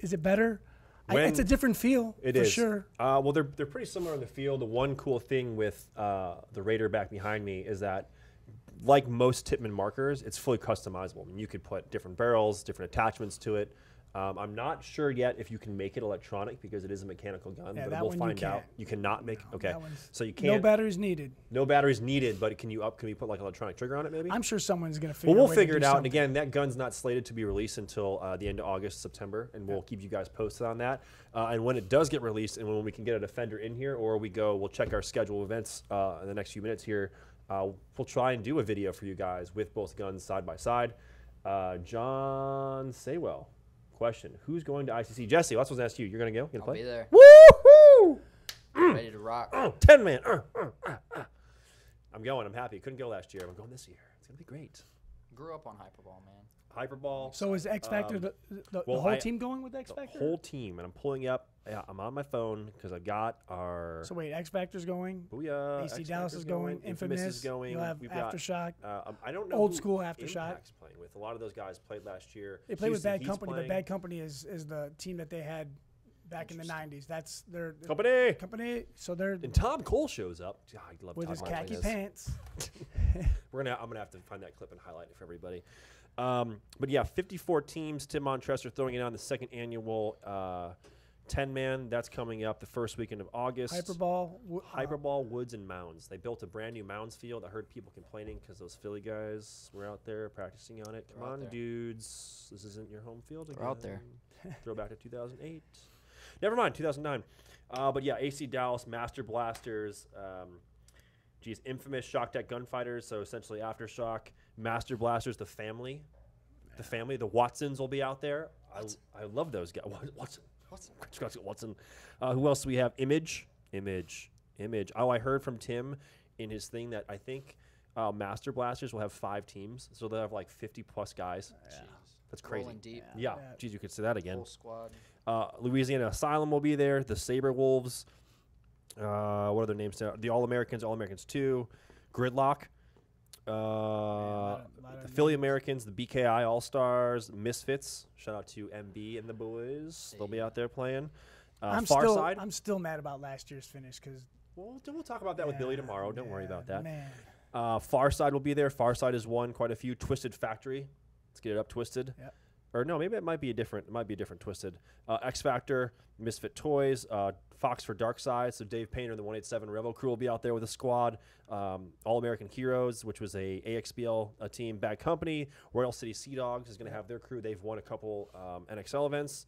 is it better? When- It's a different feel, It for is. sure. Well, they're pretty similar in the field. The one cool thing with the Raider back behind me is that, like most Tippmann markers, it's fully customizable. I mean, you could put different barrels, different attachments to it. I'm not sure yet if you can make it electronic because it is a mechanical gun, Yeah, but that we'll one find you out. can't. You cannot make okay. that one's- So you can't. No batteries needed. No batteries needed, but can we put like an electronic trigger on it maybe? I'm sure someone's going to figure. Well, we'll a way to figure do it out. And something. again, that gun's not slated to be released until the end of August, September, and we'll keep you guys posted on that. And when it does get released, and when we can get a Defender in here, or we'll check our schedule of events in the next few minutes here. We'll try and do a video for you guys with both guns side by side. John Saywell, question: who's going to ICC? Jesse, that's what I was asked you. You're going to go? You gonna I'll play? be there. Woohoo! Ready to rock. rock. 10 man. I'm going. I'm happy. Couldn't go last year. I'm going this year. It's gonna be great. Grew up on Hyperball, man. Hyperball. So is X Factor the whole team going with X Factor? The whole team, and I'm pulling up. Yeah, I'm on my phone because I got our. So wait, X Factor's going. Booyah! AC X Dallas Factor's is going. Infamous is going. You'll have We've Aftershock. I don't know. Old who school Aftershock. Impact's playing with. A lot of those guys played last year. They played with Houston Bad Heat's Company, playing. but Bad Company is the team that they had back in the '90s. That's their Company. So they're And Tom Cole shows up. God, I love with Tom his Cole khaki playing this. pants. I'm gonna have to find that clip and highlight it for everybody. But yeah, 54 teams. Tim Montressor throwing it on the second annual 10-man. That's coming up the first weekend of August. Hyperball Woods and Mounds. They built a brand new Mounds field. I heard people complaining because those Philly guys were out there practicing on it. Come on, dudes. This isn't your home field again. We're out there. Throw back to 2008. Never mind, 2009. But yeah, AC Dallas, Master Blasters. Infamous Shock Tech Gunfighters. So essentially Aftershock, Master Blasters, the family. The Watsons will be out there. I love those guys. Watson. Who else do we have? Image. Oh, I heard from Tim in his thing that I think Master Blasters will have 5 teams, so they'll have like 50+ guys. Yeah. That's crazy. Rolling deep. Yeah. Geez, you could say that again. Full squad. Louisiana Asylum will be there. The Saber Wolves. What are their names? The All-Americans 2. Gridlock. The Philly Americans, the BKI All-Stars, Misfits. Shout out to MB and the boys. They'll be out there playing. Farside. I'm still mad about last year's finish because we'll talk about that with Billy tomorrow. Don't worry about that. Man. Farside will be there. Farside has won quite a few. Twisted Factory. Let's get it up. Twisted. Yep. Or no, maybe it might be a different Twisted. X Factor, Misfit Toys, Fox for Dark Side. So Dave Painter, the 187 Revo crew will be out there with a squad. All American Heroes, which was a AXBL team. Bad Company. Royal City Sea Dogs is going to have their crew. They've won a couple NXL events.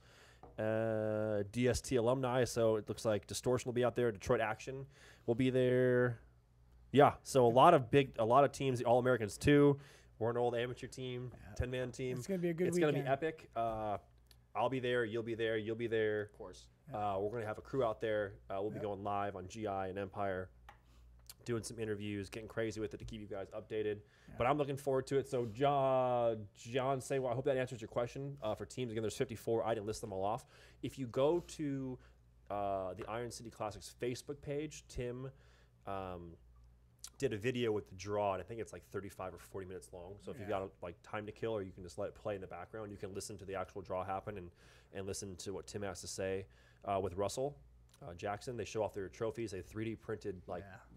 DST alumni. So it looks like Distortion will be out there. Detroit Action will be there. Yeah. So a lot of teams. The All Americans 2. We're an old amateur team, 10-man team. It's going to be a good It's weekend. going to be epic. I'll be there. You'll be there. You'll be there. Of course. We're going to have a crew out there. We'll be going live on GI and Empire, doing some interviews, getting crazy with it to keep you guys updated. But I'm looking forward to it. So, John, say, well, I hope that answers your question. For teams, again, there's 54. I didn't list them all off. If you go to the Iron City Classics Facebook page, Tim did a video with the draw, and I think it's like 35 or 40 minutes long. So if you've got like time to kill, or you can just let it play in the background, you can listen to the actual draw happen and listen to what Tim has to say with Russell Jackson. They show off their trophies. They 3D printed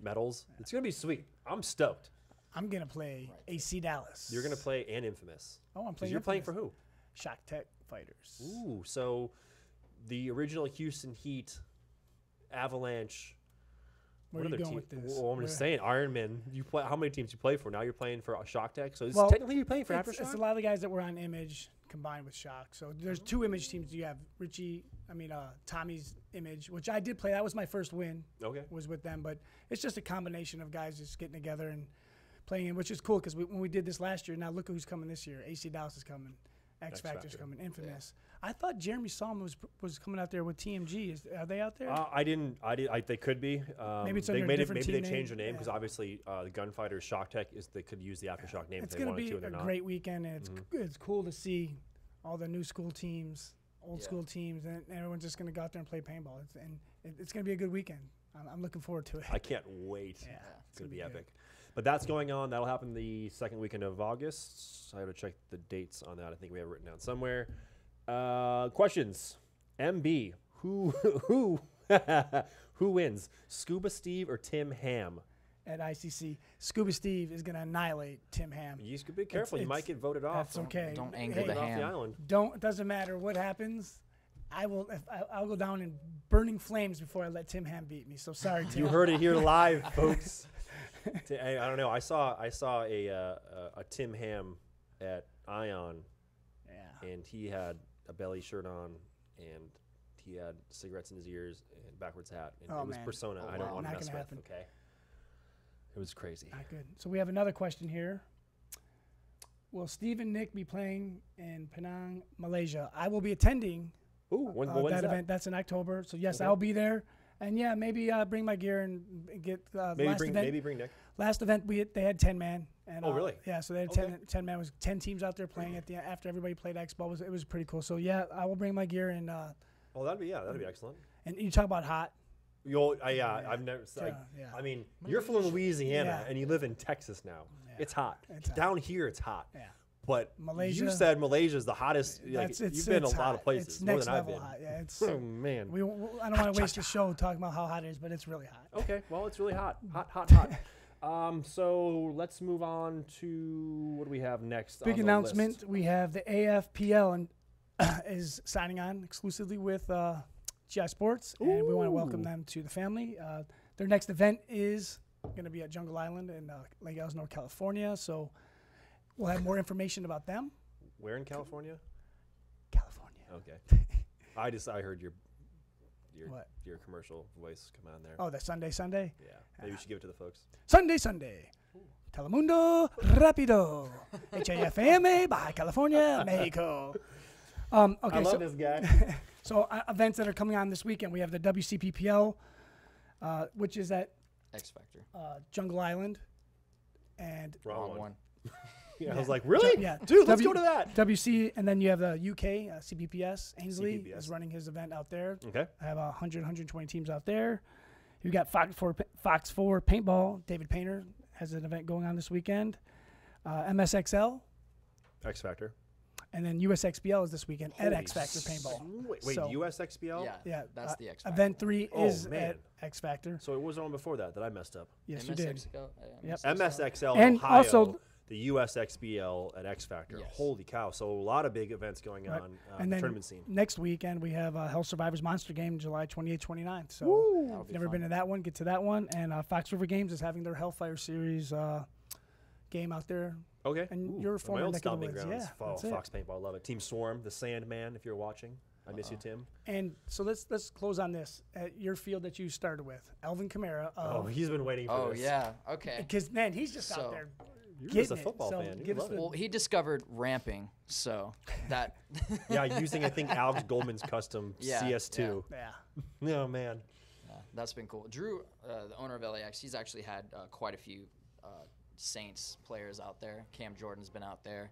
medals. It's gonna be sweet. I'm stoked. I'm gonna play AC Dallas. You're gonna play and Infamous. Oh, I'm playing. You're playing for who? Shock Tech Fighters. Ooh, so the original Houston Heat, Avalanche. Where are you going with this? Well, I'm just saying, Ironman. You play. How many teams you play for? Now you're playing for Shock Tech. So technically you're playing for Aftershock. It's a lot of the guys that were on Image combined with Shock. So there's 2 Image teams. You have Tommy's Image, which I did play. That was my first win. Okay. Was with them, but it's just a combination of guys just getting together and playing, which is cool because when we did this last year, now look who's coming this year. AC Dallas is coming. X Factor's coming. Infamous. Yeah. I thought Jeremy Solomon was coming out there with TMG. Are they out there? They could be. Maybe it's under a different team Maybe they name. changed their name because obviously the Gunfighters Shock Tech they could use the Aftershock name if they wanted to. It's going to be a great weekend, and it's cool to see all the new school teams, old school teams, and everyone's just going to go out there and play paintball. It's going to be a good weekend. I'm looking forward to it. I can't wait. Yeah, it's going to be epic. But that's going on. That'll happen the second weekend of August. I have to check the dates on that. I think we have it written down somewhere. Questions. MB. Who wins? Scuba Steve or Tim Ham? At ICC, Scuba Steve is going to annihilate Tim Ham. You should be careful. You might get voted off. That's okay. Don't anger the Ham. The island. It doesn't matter what happens. I'll go down in burning flames before I let Tim Ham beat me. So sorry, Tim. You heard it here live, folks. I don't know. I saw a Tim Ham at Ion, and he had a belly shirt on, and he had cigarettes in his ears and backwards hat, and it was persona. I don't want to mess with. Okay, it was crazy. Not good. So we have another question here. Will Steve and Nick be playing in Penang, Malaysia? I will be attending. When's that that event? That's in October. So yes, I'll be there. And yeah, maybe bring my gear and get Maybe bring Nick. Last event they had 10-man. And, Oh, really? Yeah, so they had 10 man was 10 teams out there playing at the after everybody played X-Ball. It was pretty cool. So yeah, I will bring my gear and. Oh, that'd be excellent. And you talk about hot. I've never. I mean, you're from Louisiana and you live in Texas now. Yeah. It's hot. Down here, it's hot. Yeah. But Malaysia, you said Malaysia's the hottest. You've been a lot of places, it's more than I've been. Hot. Yeah, it's, oh man. I don't want to waste the show talking about how hot it is, but it's really hot. Okay, well, it's really hot. Hot. So let's move on to what do we have next? Big announcement. We have the AFPL and is signing on exclusively with GI Sports, and we want to welcome them to the family. Their next event is going to be at Jungle Island in Lake Elsinore, California. So we'll have more information about them. Where in California? California. Okay. I heard your commercial voice come on there. Oh, the Sunday. Yeah. Maybe you should give it to the folks. Sunday. Telemundo Rapido. HAFAMA, Baja California, Mexico. Okay, I love this guy. So events that are coming on this weekend, we have the WCPPL, which is at X Factor. Jungle Island, and Wrong one. Yeah. I was like, really? Yeah, dude, let's go to that. WC, and then you have the UK CBPS. Ainsley is running his event out there. Okay. I have 120 teams out there. You've got Fox 4 Paintball. David Painter has an event going on this weekend. MSXL. X Factor. And then USXBL is this weekend at X Factor Paintball. Wait, USXBL? Yeah, that's the X Factor. Event 3 is at X Factor. So it was on before that I messed up. Yes, you did. Yep. MSXL and Ohio, also the USXBL at X Factor. Yes. Holy cow. So a lot of big events going on in the tournament scene. Next weekend we have Hell Survivors Monster Game, July 28th, 29th. So if you've never been to that one, get to that one. And Fox River Games is having their Hellfire Series game out there. Okay. And you're former my own neck of the stomping woods. grounds. Yeah, Fox Paintball, love it. Team Swarm, the Sandman, if you're watching. I miss you, Tim. And so let's close on this. At your field that you started with, Alvin Kamara. He's been waiting for this. Oh, yeah. Okay. Because, man, he's just out there. You're just a football fan. Well, he discovered ramping, so that. Yeah, using, I think, Alex Goldman's custom CS2. Yeah. Oh, man. Yeah, that's been cool. Drew, the owner of LAX, he's actually had quite a few Saints players out there. Cam Jordan's been out there.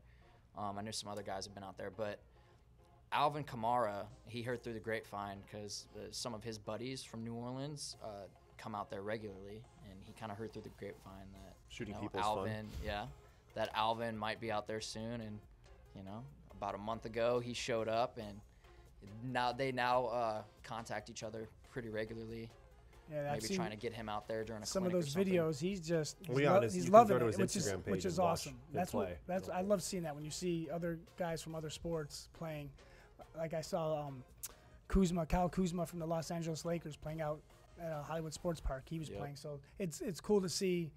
I know some other guys have been out there, but Alvin Kamara, he heard through the grapevine because some of his buddies from New Orleans come out there regularly, and he kind of heard through the grapevine that shooting people Alvin, that Alvin might be out there soon. And about a month ago he showed up, and they contact each other pretty regularly. Yeah, maybe trying to get him out there during some of those videos. He's he's loving it, which is awesome. I love seeing that when you see other guys from other sports playing. Like I saw Kyle Kuzma from the Los Angeles Lakers playing out at a Hollywood Sports Park. He was playing, so it's cool to see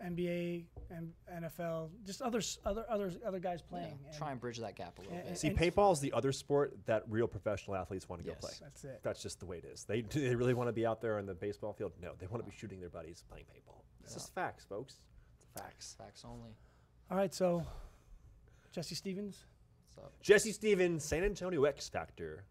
NBA and NFL, just other guys playing. Yeah, try and bridge that gap a little bit. See, paintball is the other sport that real professional athletes want to go play. That's it. That's just the way it is. They really want to be out there on the baseball field? No, they want to be shooting their buddies playing paintball. It's just facts, folks. It's facts. Facts only. All right, so Jesse Stevens. What's up? Jesse Stevens, San Antonio X Factor.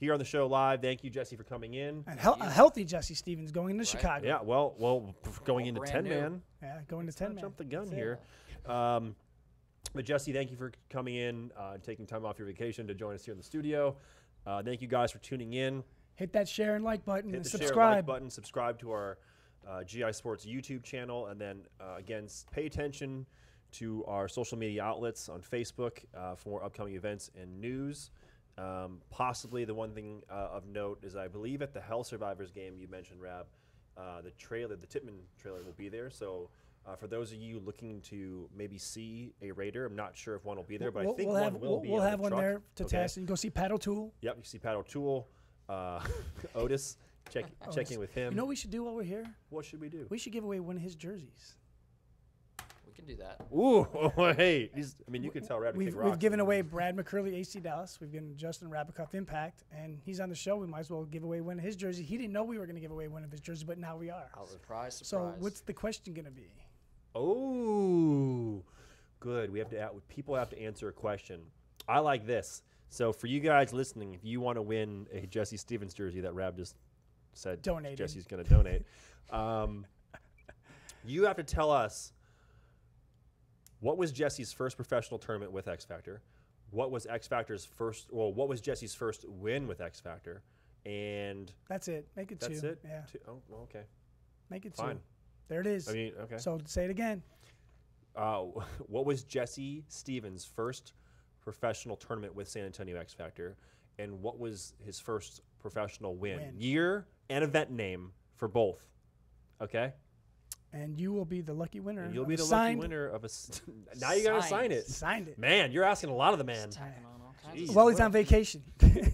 Here on the show live. Thank you, Jesse, for coming in. And a healthy Jesse Stevens going into Chicago. Yeah, well, going into 10-man. Yeah, going to 10-man. Jump the gun here. But Jesse, thank you for coming in and taking time off your vacation to join us here in the studio. Thank you guys for tuning in. Hit that share and like button and subscribe. Share and like button. Subscribe to our GI Sports YouTube channel. And then, again, pay attention to our social media outlets on Facebook for more upcoming events and news. Possibly the one thing of note is I believe at the Hell Survivors game you mentioned, Rab, the Tippmann trailer will be there. So for those of you looking to maybe see a Raider, I'm not sure if one will be there, but I think one will be. We'll have one there to test. And go see Pat O'Toole. Yep, you see Pat O'Toole, Otis. Check in with him. You know what we should do while we're here? What should we do? We should give away one of his jerseys. We can do that. Ooh, hey. You can tell Rab we've given away Brad McCurley, AC Dallas. We've given Justin Rabicoff Impact, and he's on the show. We might as well give away one of his jerseys. He didn't know we were going to give away one of his jerseys, but now we are. Surprise. So what's the question going to be? Oh, good. People have to answer a question. I like this. So for you guys listening, if you want to win a Jesse Stevens jersey that Rab just said Donated. Jesse's going to donate. You have to tell us, what was Jesse's first professional tournament with X Factor? What was X Factor's first? Well, what was Jesse's first win with X Factor? And that's it. Make it that's 2. it. Yeah. 2. Oh, well, okay. Make it Fine. 2. There it is. I mean, okay. So say it again. What was Jesse Stevens' first professional tournament with San Antonio X Factor, and what was his first professional win? Year and event name for both. Okay. And you will be the lucky winner. And you'll be the lucky winner of a. Now you gotta sign it. Signed it. Man, you're asking a lot of the man. Well, he's on vacation.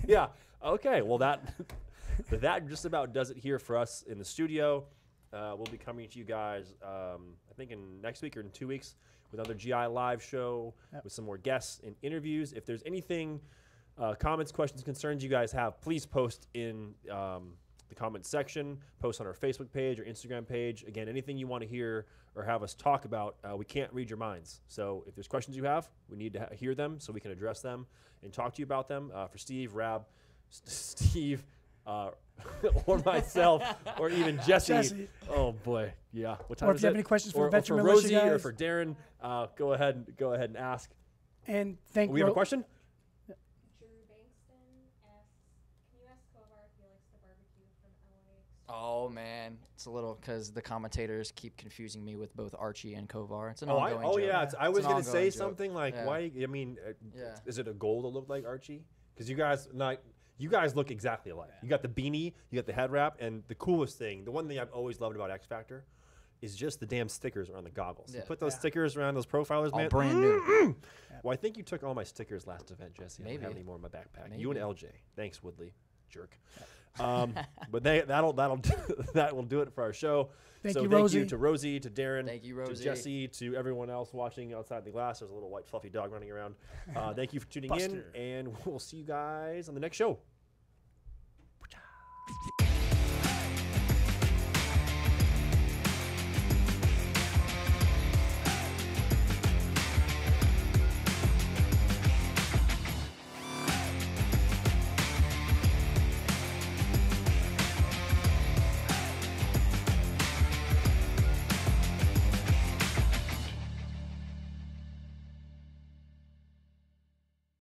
Yeah. Okay. Well, that just about does it here for us in the studio. We'll be coming to you guys, I think in next week or in 2 weeks, with another GI live show with some more guests and interviews. If there's anything, comments, questions, concerns you guys have, please post in the comments section, post on our Facebook page or Instagram page. Again, anything you want to hear or have us talk about, we can't read your minds. So if there's questions you have, we need to hear them so we can address them and talk to you about them. For Steve, Rab, Steve, or myself, or even Jesse. Oh boy, yeah. What time or if is you it? have any questions for or Veteran for Militia Rosie guys. or for Darren, go ahead and ask. And thank you. We have a question. Drew Bankston asks, can you ask Kovar if he likes the barbecue from LA? Oh man, it's a little because the commentators keep confusing me with both Archie and Kovar. It's an ongoing joke. Yeah. I was an gonna say ongoing joke. something like, Yeah. why? I mean, Yeah. is it a goal to look like Archie? Because you guys look exactly alike. You got the beanie, you got the head wrap, and the coolest thing, the one thing I've always loved about X Factor, is just the damn stickers around the goggles. You Yeah. put those stickers around those profilers, All man. brand new. Well, I think you took all my stickers last event, Jesse. I don't have Maybe. any more in my backpack. Maybe. You and LJ. Thanks, Woodley. Jerk. But that will do it for our show. Thank so you, thank Rosie. you to Rosie, to Darren, Thank you, to Rosie. Jesse, to everyone else watching outside the glass. There's a little white fluffy dog running around. Thank you for tuning in, Buster. and we'll see you guys on the next show.